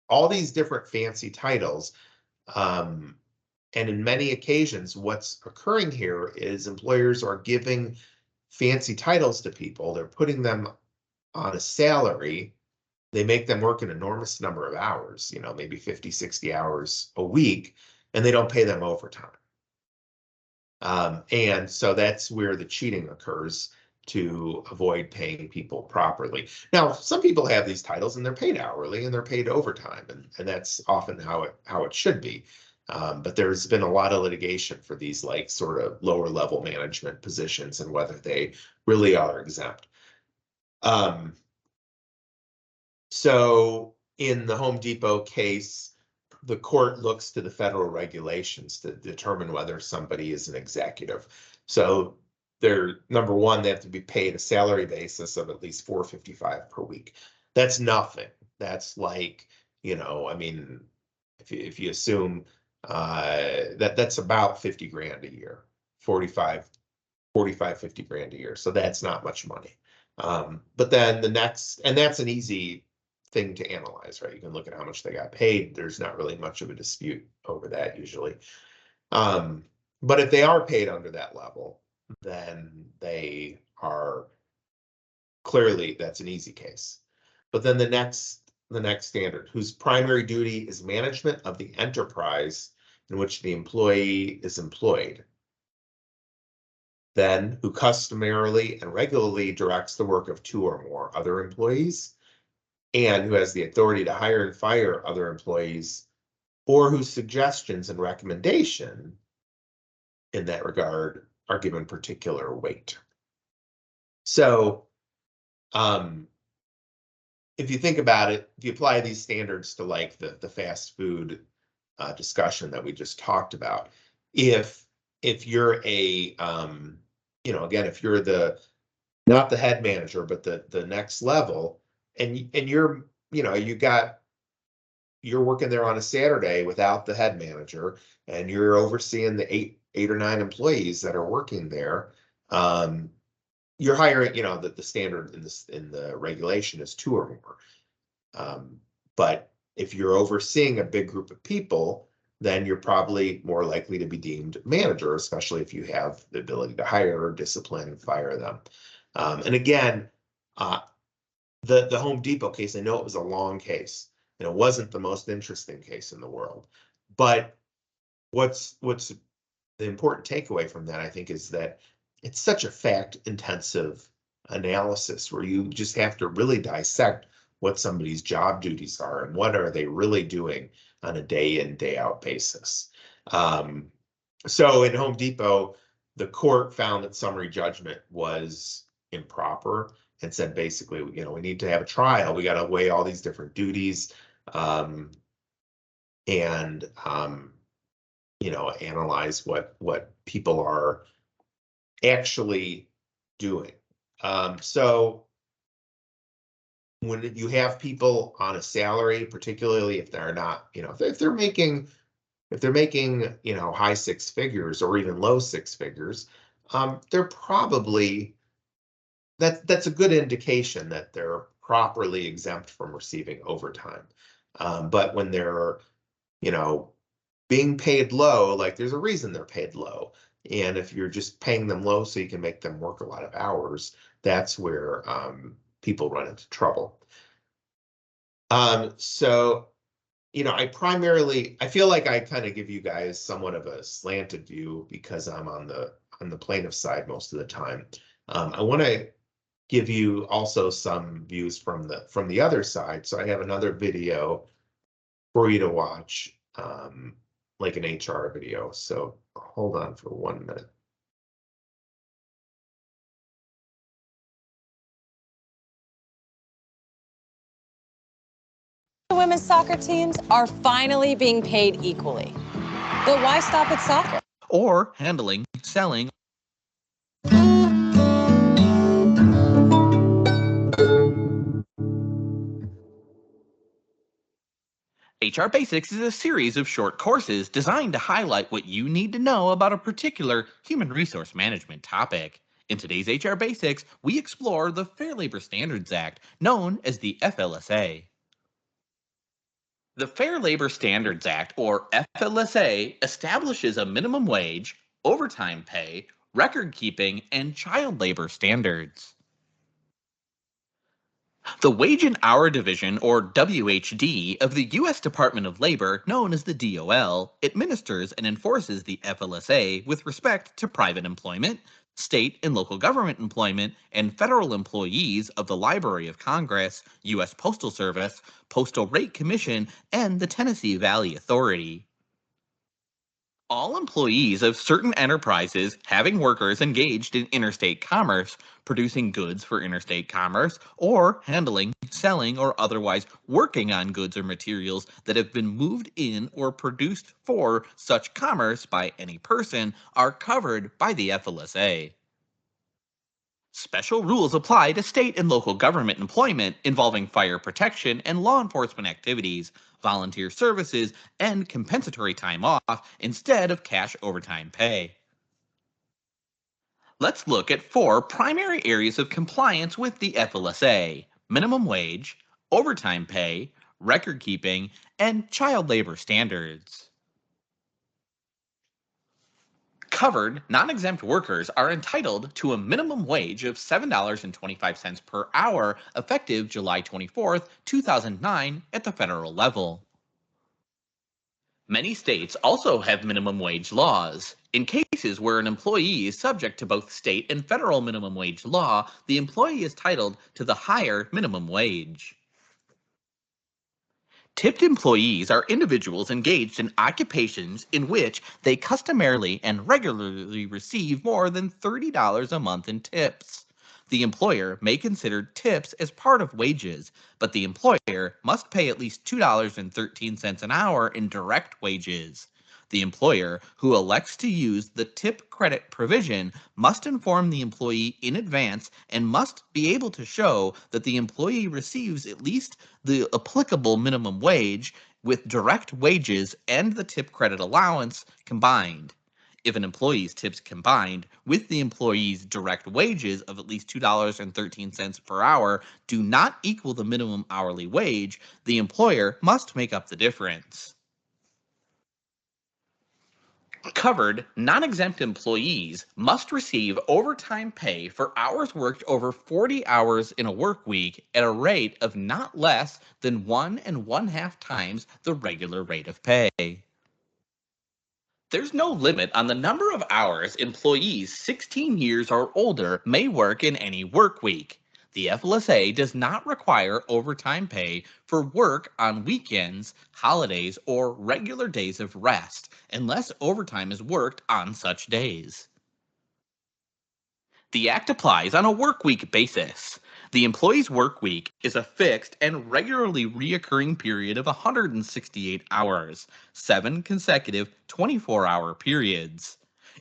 all these different fancy titles. And in many occasions, what's occurring here is employers are giving fancy titles to people. They're putting them on a salary. They make them work an enormous number of hours, maybe 50, 60 hours a week, and they don't pay them overtime. And so that's where the cheating occurs to avoid paying people properly. Now, some people have these titles and they're paid hourly and they're paid overtime, and that's often how it should be. But there's been a lot of litigation for these like sort of lower level management positions and whether they really are exempt. So in the Home Depot case, the court looks to the federal regulations to determine whether somebody is an executive. So they're, number one, they have to be paid a salary basis of at least $455 per week. That's nothing. That's like, if you assume that's about 50 grand a year, 45, 50 grand a year. So that's not much money. But then the next, and that's an easy thing to analyze, right? You can look at how much they got paid. There's not really much of a dispute over that usually. But if they are paid under that level, then they are clearly, that's an easy case. But then the next standard, whose primary duty is management of the enterprise in which the employee is employed. Then, who customarily and regularly directs the work of 2 or more other employees, and who has the authority to hire and fire other employees, or whose suggestions and recommendation in that regard are given particular weight. So, if you think about it, if you apply these standards to like the fast food discussion that we just talked about, if you're a again, if you're not the head manager but the next level, and you're you're working there on a Saturday without the head manager, and you're overseeing the eight or nine employees that are working there. You're hiring, the standard in the regulation is 2 or more. But if you're overseeing a big group of people, then you're probably more likely to be deemed manager, especially if you have the ability to hire, discipline, and fire them. And again, the Home Depot case, I know it was a long case, and it wasn't the most interesting case in the world. But what's the important takeaway from that, I think, is that it's such a fact-intensive analysis where you just have to really dissect what somebody's job duties are and what are they really doing on a day in, day out basis. So in Home Depot, the court found that summary judgment was improper and said basically, we need to have a trial. We got to weigh all these different duties and analyze what people are actually doing. So when you have people on a salary, particularly if they're not, if they're making high 6 figures or even low 6 figures, they're probably that's a good indication that they're properly exempt from receiving overtime. But when they're being paid low, like there's a reason they're paid low. And if you're just paying them low so you can make them work a lot of hours, that's where people run into trouble. So, I feel like I kind of give you guys somewhat of a slanted view because I'm on the plaintiff side most of the time. I want to give you also some views from the other side. So I have another video for you to watch, like an HR video. So hold on for 1 minute. The women's soccer teams are finally being paid equally. But why stop at soccer? Or handling, selling. HR Basics is a series of short courses designed to highlight what you need to know about a particular human resource management topic. In today's HR Basics, we explore the Fair Labor Standards Act, known as the FLSA. The Fair Labor Standards Act, or FLSA, establishes a minimum wage, overtime pay, record keeping, and child labor standards. The Wage and Hour Division, or WHD, of the U.S. Department of Labor, known as the DOL, administers and enforces the FLSA with respect to private employment, state and local government employment, and federal employees of the Library of Congress, U.S. Postal Service, Postal Rate Commission, and the Tennessee Valley Authority. All employees of certain enterprises having workers engaged in interstate commerce, producing goods for interstate commerce, or handling, selling, or otherwise working on goods or materials that have been moved in or produced for such commerce by any person are covered by the FLSA. Special rules apply to state and local government employment involving fire protection and law enforcement activities, volunteer services, and compensatory time off instead of cash overtime pay. Let's look at 4 primary areas of compliance with the FLSA: minimum wage, overtime pay, record keeping, and child labor standards. Covered, non-exempt workers are entitled to a minimum wage of $7.25 per hour effective July 24, 2009 at the federal level. Many states also have minimum wage laws. In cases where an employee is subject to both state and federal minimum wage law, the employee is entitled to the higher minimum wage. Tipped employees are individuals engaged in occupations in which they customarily and regularly receive more than $30 a month in tips. The employer may consider tips as part of wages, but the employer must pay at least $2.13 an hour in direct wages. The employer who elects to use the tip credit provision must inform the employee in advance and must be able to show that the employee receives at least the applicable minimum wage with direct wages and the tip credit allowance combined. If an employee's tips combined with the employee's direct wages of at least $2.13 per hour do not equal the minimum hourly wage, the employer must make up the difference. Covered, non exempt employees must receive overtime pay for hours worked over 40 hours in a work week at a rate of not less than 1.5 times the regular rate of pay. There's no limit on the number of hours employees 16 years or older may work in any work week. The FLSA does not require overtime pay for work on weekends, holidays, or regular days of rest, unless overtime is worked on such days. The Act applies on a work week basis. The employee's work week is a fixed and regularly reoccurring period of 168 hours, 7 consecutive 24-hour periods.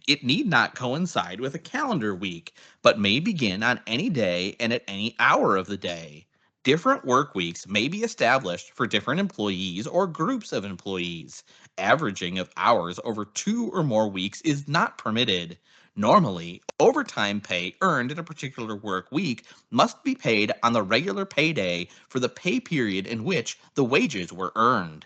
It need not coincide with a calendar week, but may begin on any day and at any hour of the day. Different work weeks may be established for different employees or groups of employees. Averaging of hours over 2 or more weeks is not permitted. Normally, overtime pay earned in a particular work week must be paid on the regular payday for the pay period in which the wages were earned.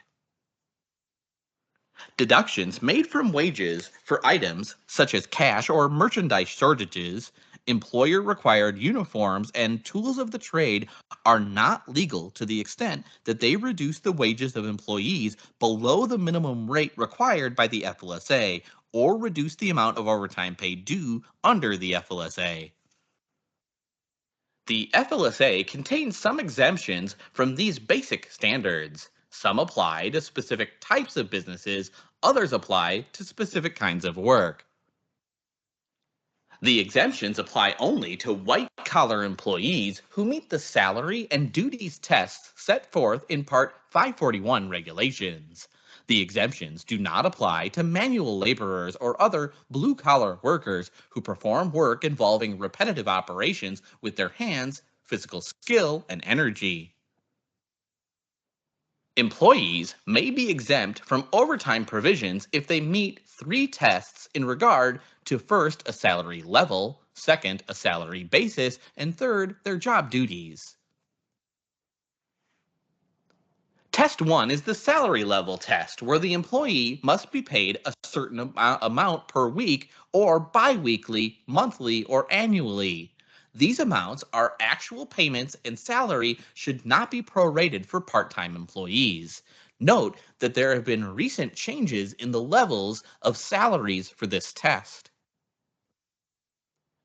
Deductions made from wages for items such as cash or merchandise shortages, employer required uniforms, and tools of the trade are not legal to the extent that they reduce the wages of employees below the minimum rate required by the FLSA or reduce the amount of overtime pay due under the FLSA. The FLSA contains some exemptions from these basic standards. Some apply to specific types of businesses, others apply to specific kinds of work. The exemptions apply only to white-collar employees who meet the salary and duties tests set forth in Part 541 regulations. The exemptions do not apply to manual laborers or other blue-collar workers who perform work involving repetitive operations with their hands, physical skill, and energy. Employees may be exempt from overtime provisions if they meet 3 tests in regard to first, a salary level, second, a salary basis, and third, their job duties. Test 1 is the salary level test, where the employee must be paid a certain amount per week or biweekly, monthly, or annually. These amounts are actual payments, and salary should not be prorated for part-time employees. Note that there have been recent changes in the levels of salaries for this test.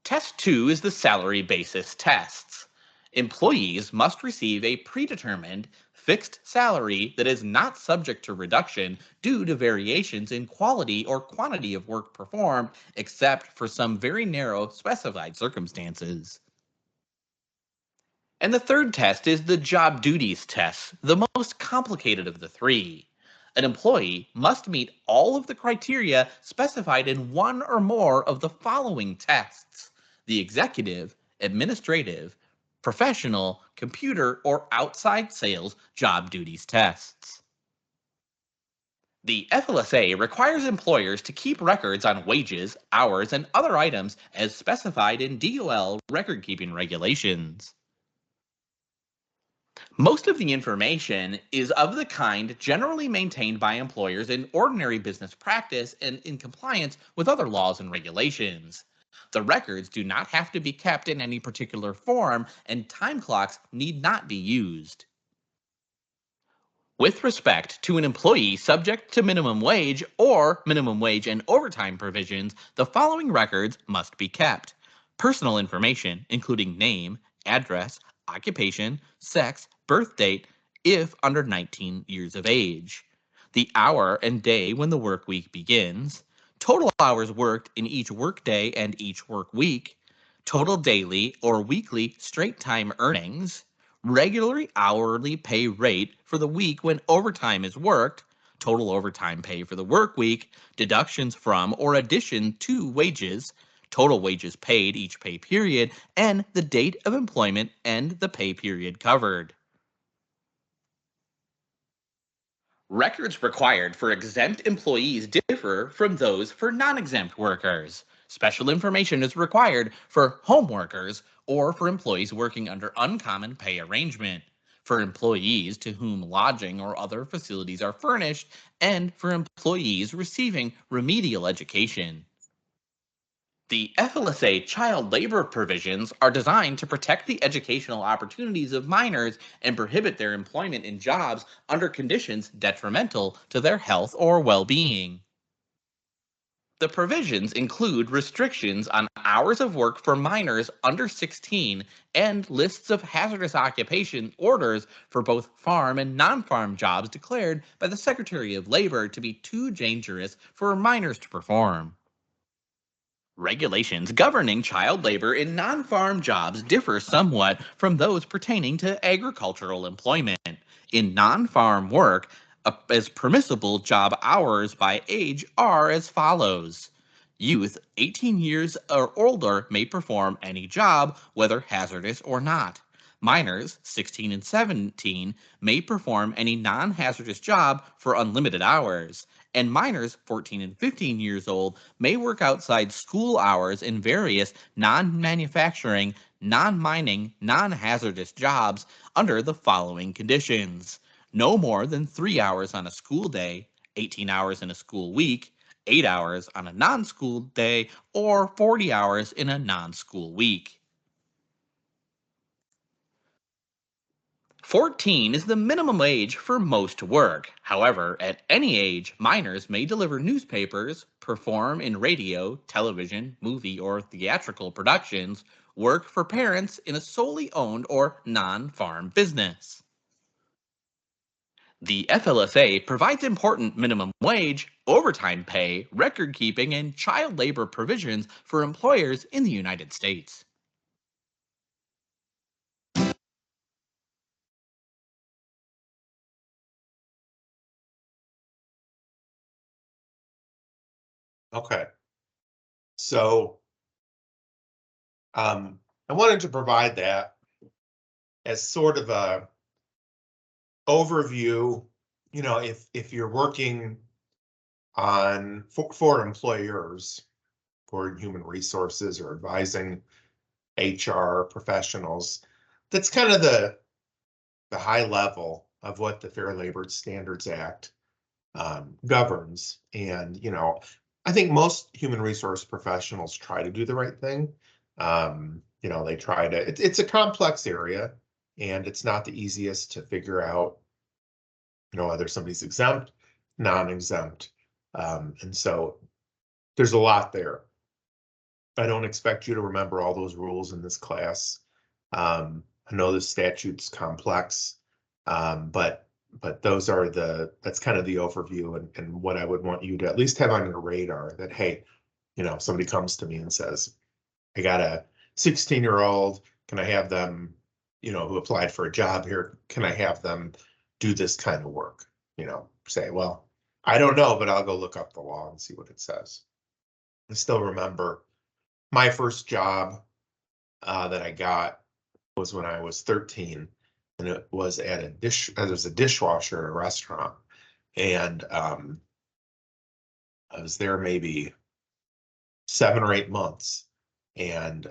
Test 2 is the salary basis tests. Employees must receive a predetermined, fixed salary that is not subject to reduction due to variations in quality or quantity of work performed, except for some very narrow specified circumstances. And the third test is the job duties test, the most complicated of the 3. An employee must meet all of the criteria specified in one or more of the following tests: the executive, administrative, professional, computer, or outside sales job duties tests. The FLSA requires employers to keep records on wages, hours, and other items as specified in DOL record-keeping regulations. Most of the information is of the kind generally maintained by employers in ordinary business practice and in compliance with other laws and regulations. The records do not have to be kept in any particular form, and time clocks need not be used. With respect to an employee subject to minimum wage or minimum wage and overtime provisions, the following records must be kept. Personal information, including name, address, occupation, sex, birth date, if under 19 years of age. The hour and day when the work week begins. Total hours worked in each workday and each work week. Total daily or weekly straight time earnings, regular hourly pay rate for the week when overtime is worked, total overtime pay for the work week, deductions from or addition to wages, total wages paid each pay period, and the date of employment and the pay period covered. Records required for exempt employees differ from those for non-exempt workers. Special information is required for home workers or for employees working under uncommon pay arrangement, for employees to whom lodging or other facilities are furnished, and for employees receiving remedial education. The FLSA child labor provisions are designed to protect the educational opportunities of minors and prohibit their employment in jobs under conditions detrimental to their health or well-being. The provisions include restrictions on hours of work for minors under 16 and lists of hazardous occupation orders for both farm and non-farm jobs declared by the Secretary of Labor to be too dangerous for minors to perform. Regulations governing child labor in non-farm jobs differ somewhat from those pertaining to agricultural employment. In non-farm work, as permissible job hours by age are as follows. Youth 18 years or older may perform any job, whether hazardous or not. Minors 16 and 17 may perform any non-hazardous job for unlimited hours, and minors 14 and 15 years old may work outside school hours in various non-manufacturing, non-mining, non-hazardous jobs under the following conditions. No more than 3 hours on a school day, 18 hours in a school week, 8 hours on a non-school day, or 40 hours in a non-school week. 14 is the minimum age for most work. However, at any age, minors may deliver newspapers, perform in radio, television, movie, or theatrical productions, work for parents in a solely owned or non-farm business. The FLSA provides important minimum wage, overtime pay, record keeping, and child labor provisions for employers in the United States. Okay. So I wanted to provide that as sort of a overview. You know, if you're working on for employers, for human resources or advising HR professionals, that's kind of the high level of what the Fair Labor Standards Act governs. And, you know, I think most human resource professionals try to do the right thing. You know, they try to, it's a complex area and it's not the easiest to figure out, you know, whether somebody's exempt, non-exempt. And so there's a lot there. I don't expect you to remember all those rules in this class. I know the statute's complex, but those are that's kind of the overview and what I would want you to at least have on your radar that, hey, you know, if somebody comes to me and says, I got a 16-year-old, can I have them, you know, who applied for a job here, can I have them do this kind of work? You know, say, well, I don't know, but I'll go look up the law and see what it says. I still remember my first job that I got was when I was 13, and it was at there was a dishwasher at a restaurant, and I was there maybe 7 or 8 months, and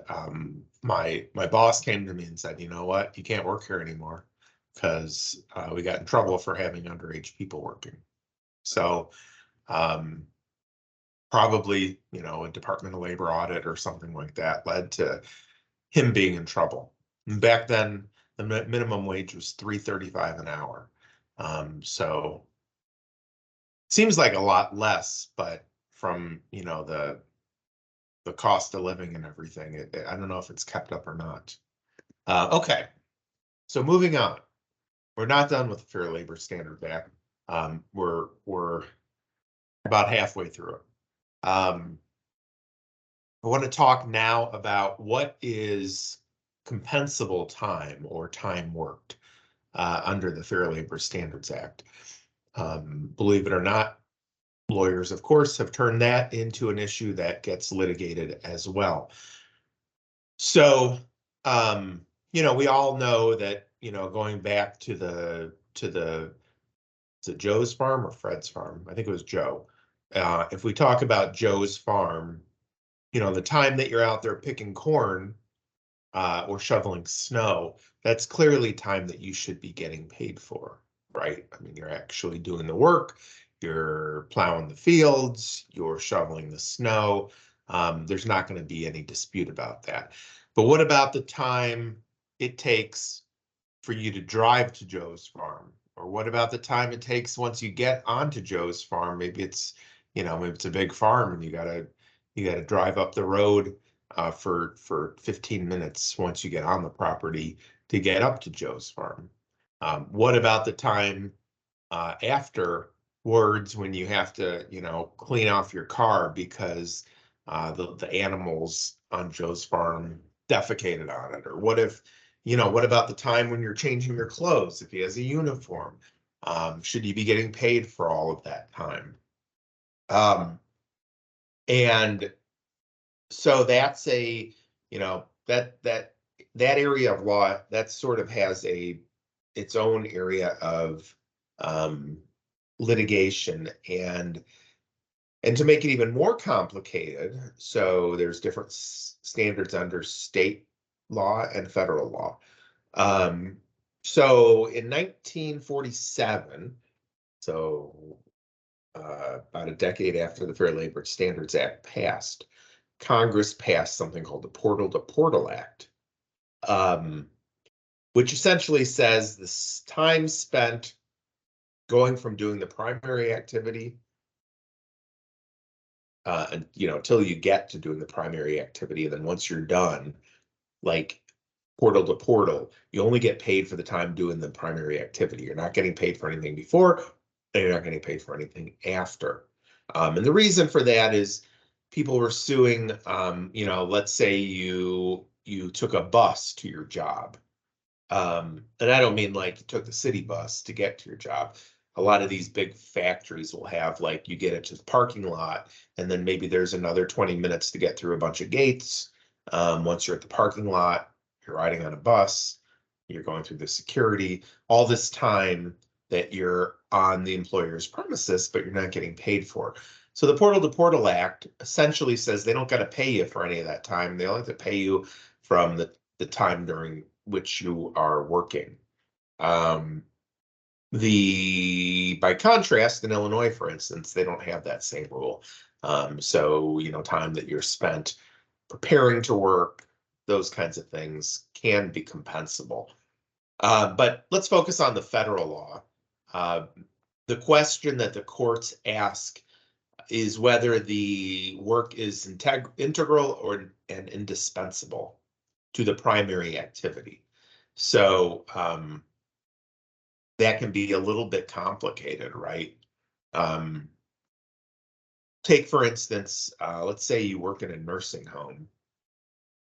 my boss came to me and said, you know what, you can't work here anymore because we got in trouble for having underage people working. So probably, you know, a Department of Labor audit or something like that led to him being in trouble. And back then, the minimum wage was $3.35 an hour. So seems like a lot less, but from, you know, the cost of living and everything, I don't know if it's kept up or not. Okay, so moving on. We're not done with the Fair Labor Standards Act. We're about halfway through it. I want to talk now about what is compensable time or time worked under the Fair Labor Standards Act. Believe it or not, lawyers, of course, have turned that into an issue that gets litigated as well. So, you know, we all know that, you know, going back to is it Joe's farm or Fred's farm? I think it was Joe. If we talk about Joe's farm, you know, the time that you're out there picking corn or shoveling snow, that's clearly time that you should be getting paid for, right? I mean, you're actually doing the work, you're plowing the fields, you're shoveling the snow. There's not going to be any dispute about that. But what about the time it takes for you to drive to Joe's farm? Or what about the time it takes once you get onto Joe's farm? Maybe it's, you know, maybe it's a big farm and you gotta drive up the road for 15 minutes once you get on the property to get up to Joe's farm. What about the time afterwards when you have to, you know, clean off your car because the animals on Joe's farm defecated on it? Or what if, you know, what about the time when you're changing your clothes if he has a uniform? Should you be getting paid for all of that time? And so that's a, you know, that area of law that sort of has its own area of litigation, and to make it even more complicated, so there's different standards under state law and federal law. So in 1947, so about a decade after the Fair Labor Standards Act passed, Congress passed something called the Portal to Portal Act, which essentially says this time spent going from doing the primary activity and, you know, until you get to doing the primary activity. And then once you're done, like portal to portal, you only get paid for the time doing the primary activity. You're not getting paid for anything before, and you're not getting paid for anything after. And the reason for that is people were suing, you know, let's say you took a bus to your job. And I don't mean like you took the city bus to get to your job. A lot of these big factories will have, like, you get it to the parking lot, and then maybe there's another 20 minutes to get through a bunch of gates. Once you're at the parking lot, you're riding on a bus, you're going through the security, all this time that you're on the employer's premises, but you're not getting paid for. So the Portal to Portal Act essentially says they don't got to pay you for any of that time. They only have to pay you from the time during which you are working. By contrast, in Illinois, for instance, they don't have that same rule. So, you know, time that you're spent preparing to work, those kinds of things can be compensable. But let's focus on the federal law. The question that the courts ask is whether the work is integral and indispensable to the primary activity. So that can be a little bit complicated, right? Take, for instance, let's say you work in a nursing home,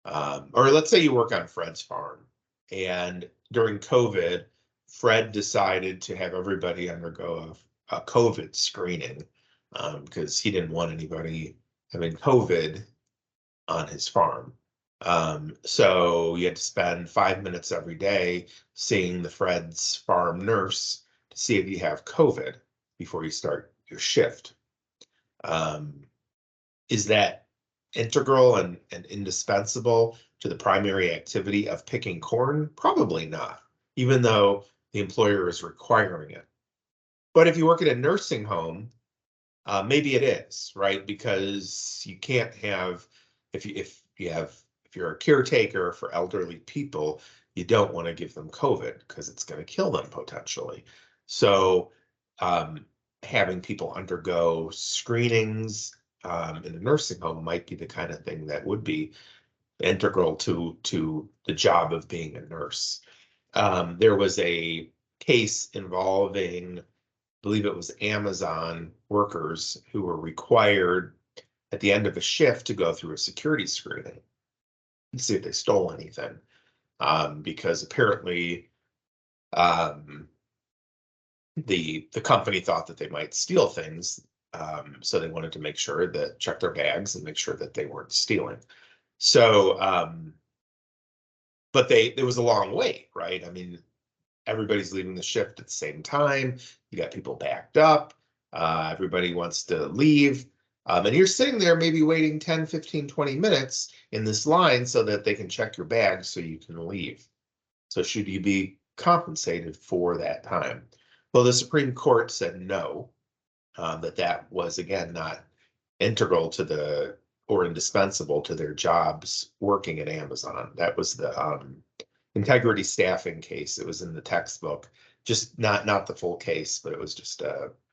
or let's say you work on Fred's farm, and during COVID, Fred decided to have everybody undergo a COVID screening because he didn't want anybody having COVID on his farm. So you had to spend 5 minutes every day seeing the Fred's farm nurse to see if you have COVID before you start your shift. Is that integral and indispensable to the primary activity of picking corn? Probably not, even though the employer is requiring it. But if you work at a nursing home, maybe it is, right? Because you can't have, if you're a caretaker for elderly people, you don't want to give them COVID because it's going to kill them potentially. So having people undergo screenings in a nursing home might be the kind of thing that would be integral to the job of being a nurse. There was a case involving, I believe it was Amazon workers who were required at the end of a shift to go through a security screening and see if they stole anything. Because apparently the company thought that they might steal things. So they wanted to make sure that check their bags and make sure that they weren't stealing. So, but there was a long wait, right? I mean, everybody's leaving the shift at the same time. You got people backed up. Everybody wants to leave. And you're sitting there maybe waiting 10, 15, 20 minutes in this line so that they can check your bag so you can leave. So should you be compensated for that time? Well, the Supreme Court said no, that was, again, not integral to or indispensable to their jobs working at Amazon. That was the integrity staffing case. It was in the textbook, just not the full case, but it was just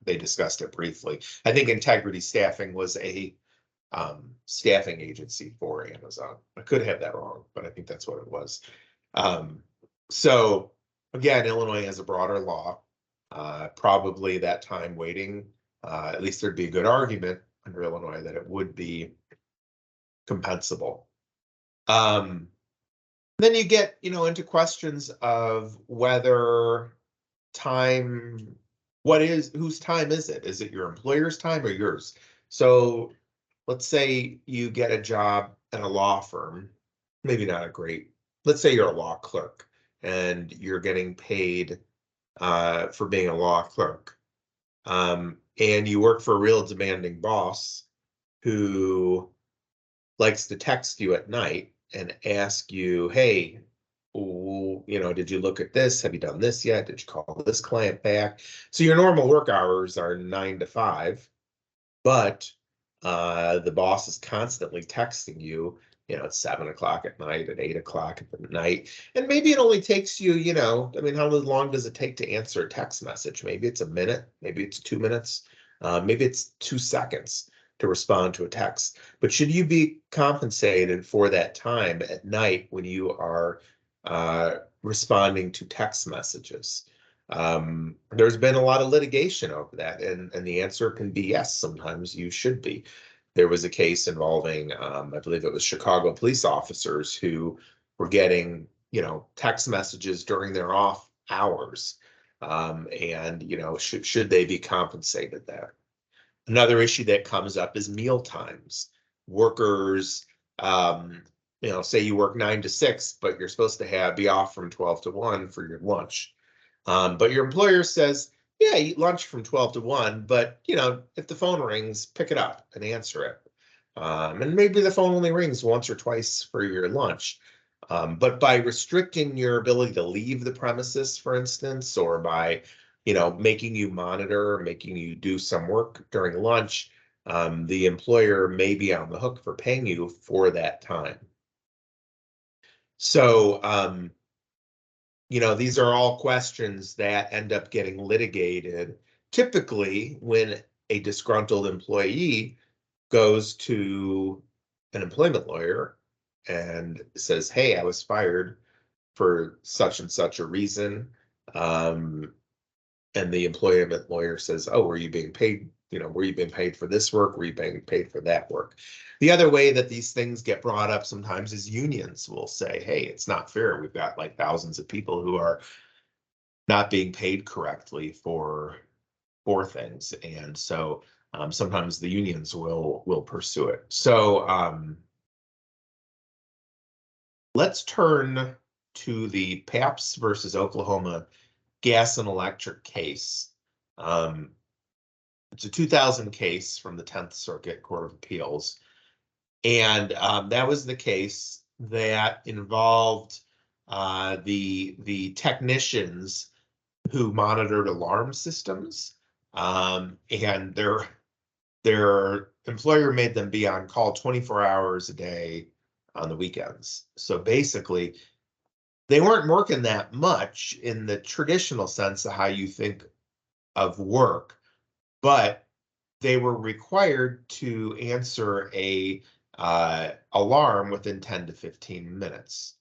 they discussed it briefly. I think integrity staffing was a staffing agency for Amazon. I could have that wrong, but I think that's what it was. So again, Illinois has a broader law. Probably that time waiting, at least there'd be a good argument under Illinois that it would be compensable. Then you get, into questions of whether time, whose time is it? Is it your employer's time or yours? So let's say you get a job at a law firm, maybe not a great, let's say you're a law clerk and you're getting paid for being a law clerk. And you work for a real demanding boss who likes to text you at night and ask you, hey, did you look at this? Have you done this yet? Did you call this client back? So your normal work hours are 9 to 5, but the boss is constantly texting you, at 7 o'clock at night, at 8 o'clock at night. And maybe it only takes you, how long does it take to answer a text message? Maybe it's a minute, maybe it's 2 minutes, maybe it's 2 seconds to respond to a text. But should you be compensated for that time at night when you are responding to text messages? There's been a lot of litigation over that, and the answer can be yes, sometimes you should be. There was a case involving, I believe it was Chicago police officers who were getting, text messages during their off hours. And, should they be compensated there? Another issue that comes up is meal times. Workers, say you work 9 to 6, but you're supposed to be off from 12 to 1 for your lunch. But your employer says, yeah, eat lunch from 12 to 1, but if the phone rings, pick it up and answer it. And maybe the phone only rings once or twice for your lunch. But by restricting your ability to leave the premises, for instance, or by, making you monitor, making you do some work during lunch, the employer may be on the hook for paying you for that time. So, these are all questions that end up getting litigated, typically when a disgruntled employee goes to an employment lawyer and says, hey, I was fired for such and such a reason. And the employment lawyer says, oh, were you being paid? Were you being paid for this work? Were you being paid for that work? The other way that these things get brought up sometimes is unions will say, hey, it's not fair. We've got like thousands of people who are not being paid correctly for things. And so sometimes the unions will pursue it. So let's turn to the Papps versus Oklahoma gas and electric case. It's a 2000 case from the 10th Circuit Court of Appeals. And that was the case that involved the technicians who monitored alarm systems, and their employer made them be on call 24 hours a day on the weekends. So basically, they weren't working that much in the traditional sense of how you think of work, but they were required to answer a alarm within 10 to 15 minutes.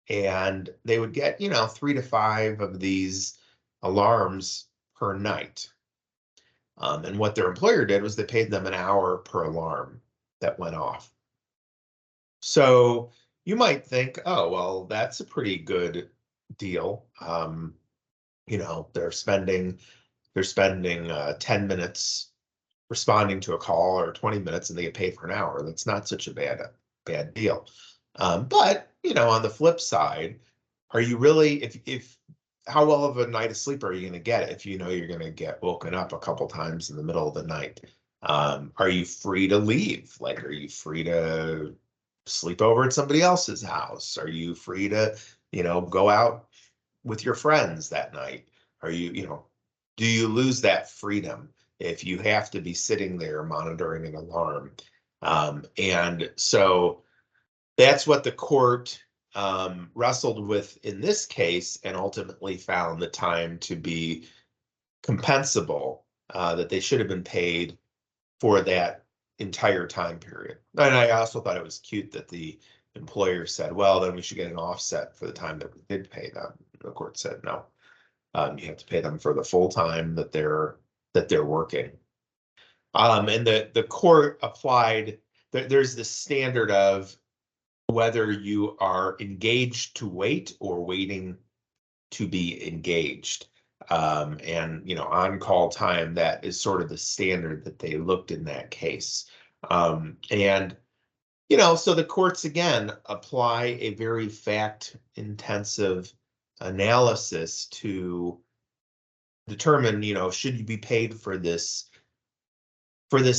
And they would get, 3 to 5 of these alarms per night. And what their employer did was they paid them an hour per alarm that went off. So you might think, oh, well, that's a pretty good deal. They're spending 10 minutes responding to a call, or 20 minutes, and they get paid for an hour. That's not such a bad deal. But on the flip side, are you really, if how well of a night of sleep are you going to get if you know you're going to get woken up a couple times in the middle of the night? Are you free to leave? Like, are you free to sleep over at somebody else's house? Are you free to, go out with your friends that night? Are do you lose that freedom if you have to be sitting there monitoring an alarm? And so that's what the court wrestled with in this case, and ultimately found the time to be compensable, that they should have been paid for that entire time period. And I also thought it was cute that the employer said, well, then we should get an offset for the time that we did pay them. The court said, no, you have to pay them for the full time that they're working. And the court applied, there's this standard of whether you are engaged to wait or waiting to be engaged. And on-call time, that is sort of the standard that they looked in that case. And so the courts again apply a very fact-intensive analysis to determine, should you be paid for this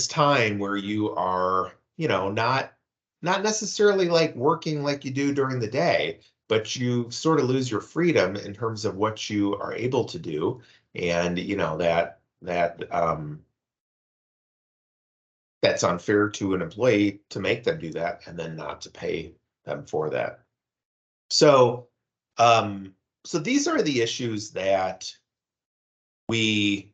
time where you are, not necessarily like working like you do during the day, but you sort of lose your freedom in terms of what you are able to do. And that's unfair to an employee to make them do that and then not to pay them for that. So so these are the issues that we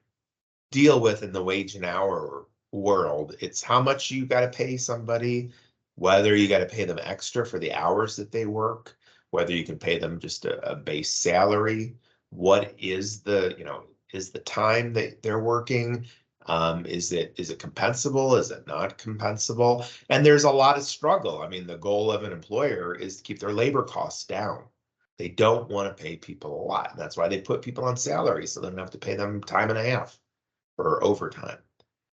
deal with in the wage and hour world. It's how much you got to pay somebody, whether you got to pay them extra for the hours that they work, whether you can pay them just a base salary. What is is the time that they're working? Is it compensable? Is it not compensable? And there's a lot of struggle. I mean, the goal of an employer is to keep their labor costs down. They don't want to pay people a lot. And that's why they put people on salary, so they don't have to pay them time and a half for overtime.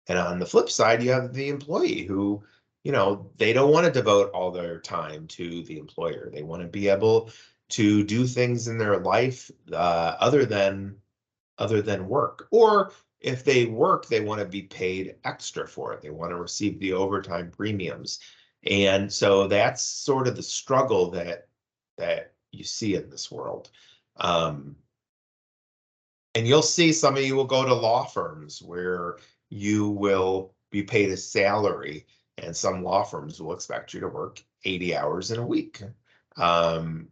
And on the flip side, you have the employee who, they don't want to devote all their time to the employer. They want to be able to do things in their life other than work. Or if they work, they want to be paid extra for it. They want to receive the overtime premiums. And so that's sort of the struggle that you see in this world. And you'll see some of you will go to law firms where you will be paid a salary, and some law firms will expect you to work 80 hours in a week. And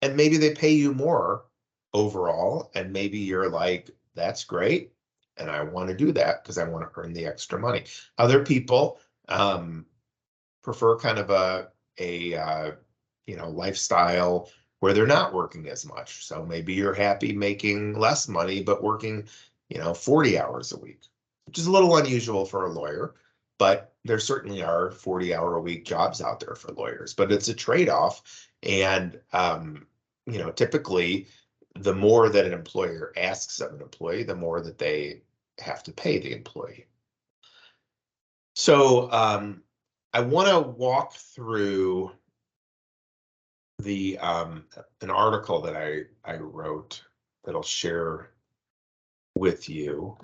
maybe they pay you more overall, and maybe you're like, that's great, and I want to do that because I want to earn the extra money. Other people prefer kind of a lifestyle where they're not working as much. So maybe you're happy making less money, but working, 40 hours a week, which is a little unusual for a lawyer, but there certainly are 40-hour-a-week jobs out there for lawyers, but it's a trade-off. And, typically the more that an employer asks of an employee, the more that they have to pay the employee. So I want to walk through the an article that I wrote that I'll share with you.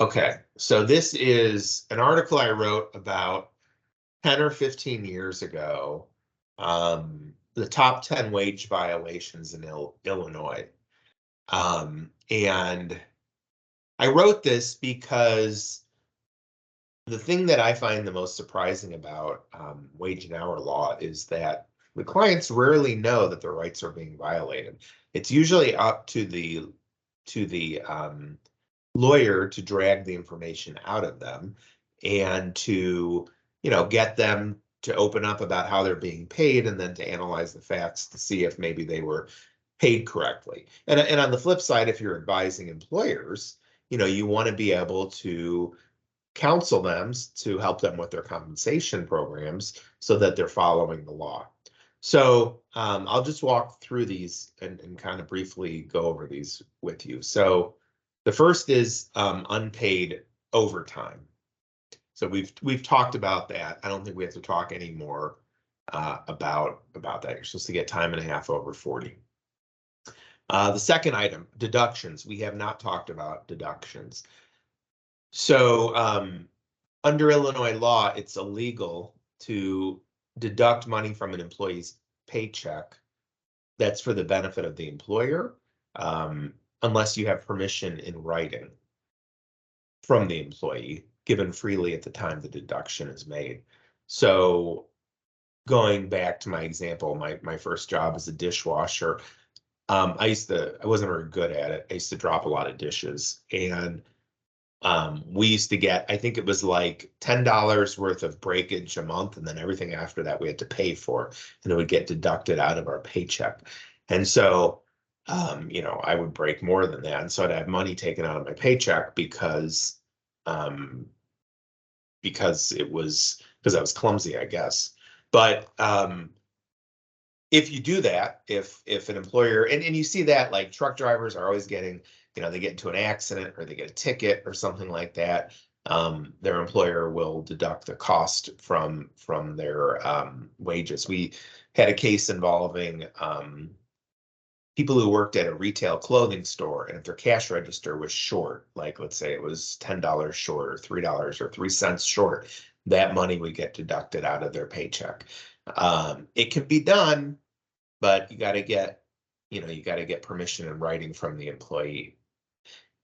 Okay, so this is an article I wrote about 10 or 15 years ago, the top 10 wage violations in Illinois. And I wrote this because the thing that I find the most surprising about wage and hour law is that the clients rarely know that their rights are being violated. It's usually up to the lawyer to drag the information out of them and to, get them to open up about how they're being paid and then to analyze the facts to see if maybe they were paid correctly. And on the flip side, if you're advising employers, you want to be able to counsel them to help them with their compensation programs so that they're following the law. So I'll just walk through these and kind of briefly go over these with you. So the first is unpaid overtime. So we've talked about that. I don't think we have to talk anymore about that. You're supposed to get time and a half over 40. The second item, deductions. We have not talked about deductions. So under Illinois law, it's illegal to deduct money from an employee's paycheck that's for the benefit of the employer, unless you have permission in writing from the employee, given freely at the time the deduction is made. So going back to my example, my first job as a dishwasher, I wasn't very good at it. I used to drop a lot of dishes, and we used to get, I think it was like $10 worth of breakage a month, and then everything after that we had to pay for, and it would get deducted out of our paycheck. And so, I would break more than that, and so I'd have money taken out of my paycheck because I was clumsy, I guess. But if you do that, if an employer, and you see that, like, truck drivers are always getting, they get into an accident or they get a ticket or something like that, their employer will deduct the cost from their wages. We had a case involving people who worked at a retail clothing store, and if their cash register was short, like let's say it was $10 short or $3 or 3 cents short, that money would get deducted out of their paycheck. It can be done, but you got to get permission in writing from the employee.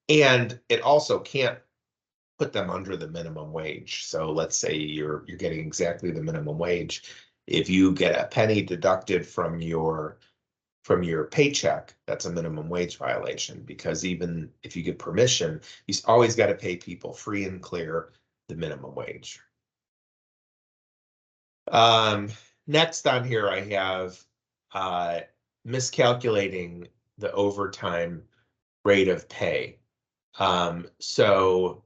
And it also can't put them under the minimum wage. So let's say you're getting exactly the minimum wage. If you get a penny deducted from your paycheck, that's a minimum wage violation, because even if you get permission, you always got to pay people free and clear the minimum wage. Next on here, I have miscalculating the overtime rate of pay. So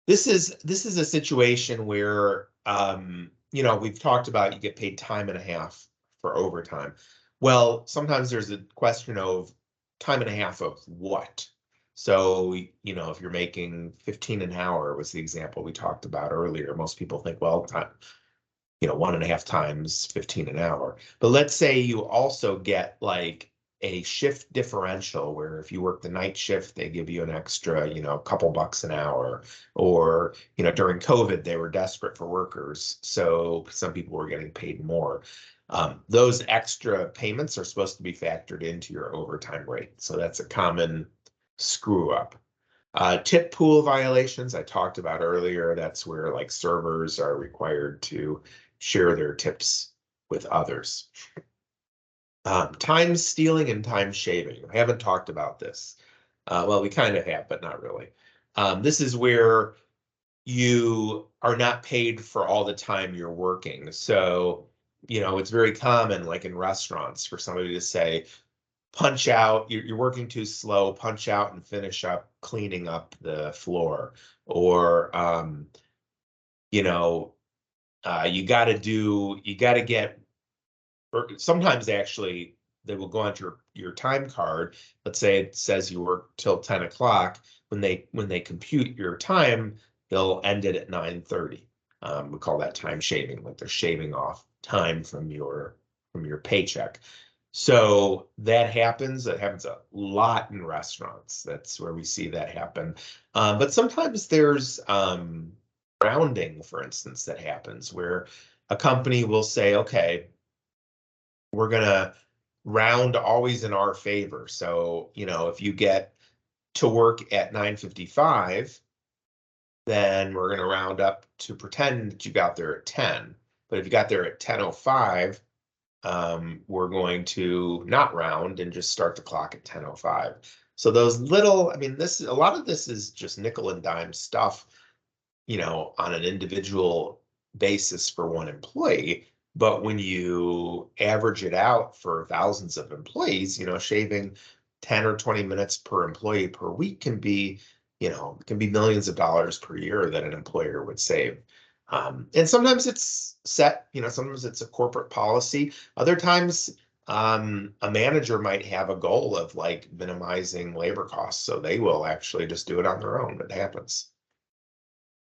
this is a situation where we've talked about you get paid time and a half for overtime. Well, sometimes there's a question of time and a half of what. So, if you're making 15 an hour was the example we talked about earlier, most people think, well, 1.5 times 15 an hour. But let's say you also get like a shift differential where if you work the night shift, they give you an extra, couple bucks an hour. Or, during COVID, they were desperate for workers, so some people were getting paid more. Those extra payments are supposed to be factored into your overtime rate. So that's a common screw up. Tip pool violations I talked about earlier. That's where like servers are required to share their tips with others. Time stealing and time shaving. I haven't talked about this. Well, we kind of have, but not really. This is where you are not paid for all the time you're working. So, it's very common, like in restaurants, for somebody to say, punch out, you're working too slow, punch out and finish up cleaning up the floor. Or, you got to get, or sometimes actually they will go onto your time card. Let's say it says you work till 10 o'clock. When they compute your time, they'll end it at 9:30. We call that time shaving, like they're shaving off time from your paycheck. So that happens. It happens a lot in restaurants. That's where we see that happen. But sometimes there's rounding, for instance, that happens where a company will say, okay, we're going to round always in our favor. So, if you get to work at 9:55, then we're going to round up to pretend that you got there at 10. But if you got there at 10:05, we're going to not round and just start the clock at 10:05. So those little, I mean, a lot of this is just nickel and dime stuff, on an individual basis for one employee. But when you average it out for thousands of employees, shaving 10 or 20 minutes per employee per week can be millions of dollars per year that an employer would save. And sometimes it's set, sometimes it's a corporate policy. Other times, a manager might have a goal of like minimizing labor costs, so they will actually just do it on their own. It happens.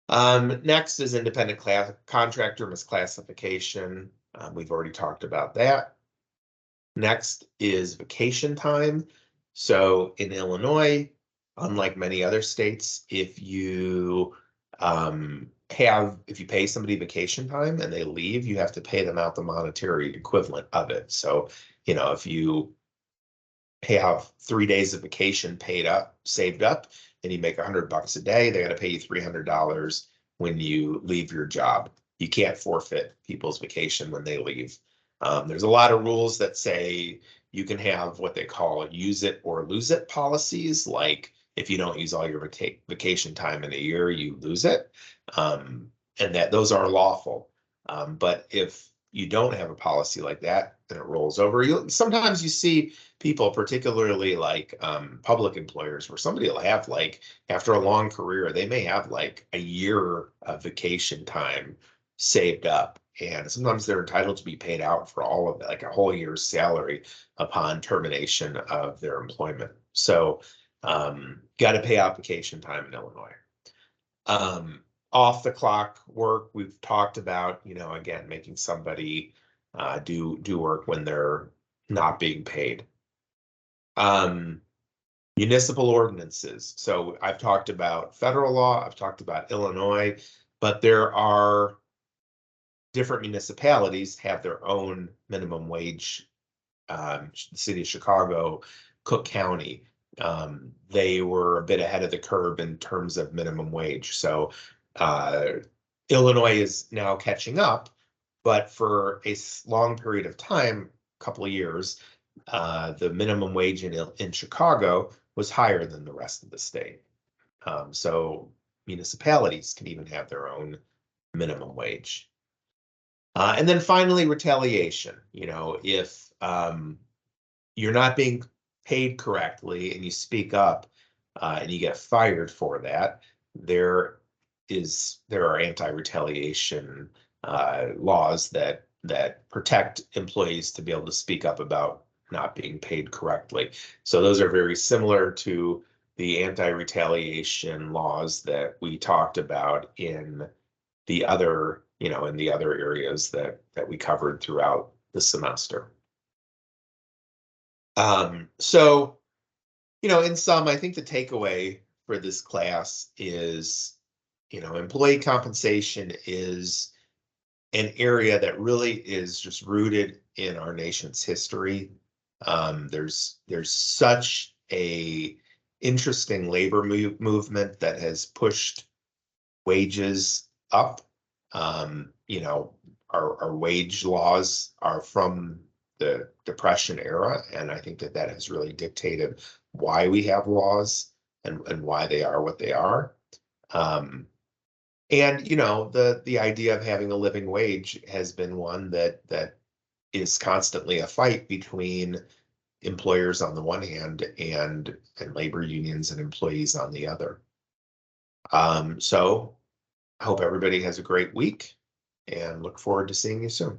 Next is independent contractor misclassification. We've already talked about that. Next is vacation time. So in Illinois, unlike many other states, if you pay somebody vacation time and they leave, you have to pay them out the monetary equivalent of it. So, if you have 3 days of vacation saved up, and you make $100 a day, they got to pay you $300 when you leave your job. You can't forfeit people's vacation when they leave. There's a lot of rules that say you can have what they call use it or lose it policies. Like if you don't use all your vacation time in a year, you lose it. And those are lawful. But if you don't have a policy like that, then it rolls over. Sometimes you see people, particularly like public employers, where somebody will have like, after a long career, they may have like a year of vacation time saved up. And sometimes they're entitled to be paid out for all of it, like a whole year's salary upon termination of their employment. So got to pay out vacation time in Illinois. Off the clock work, we've talked about, again, making somebody do work when they're not being paid. Municipal ordinances. So I've talked about federal law, I've talked about Illinois, but there are different municipalities have their own minimum wage. The city of Chicago, Cook County, they were a bit ahead of the curve in terms of minimum wage. So Illinois is now catching up, but for a long period of time, a couple of years, the minimum wage in Chicago was higher than the rest of the state. So municipalities can even have their own minimum wage. And then finally, retaliation. If you're not being paid correctly and you speak up and you get fired for that, there are anti-retaliation laws that protect employees to be able to speak up about not being paid correctly. So those are very similar to the anti-retaliation laws that we talked about in the other areas that we covered throughout the semester. So, in sum, I think the takeaway for this class is, employee compensation is an area that really is just rooted in our nation's history. There's such a interesting labor movement that has pushed wages up. Our wage laws are from the Depression era, and I think that has really dictated why we have laws and why they are what they are. And the idea of having a living wage has been one that is constantly a fight between employers on the one hand and labor unions and employees on the other. So I hope everybody has a great week and look forward to seeing you soon.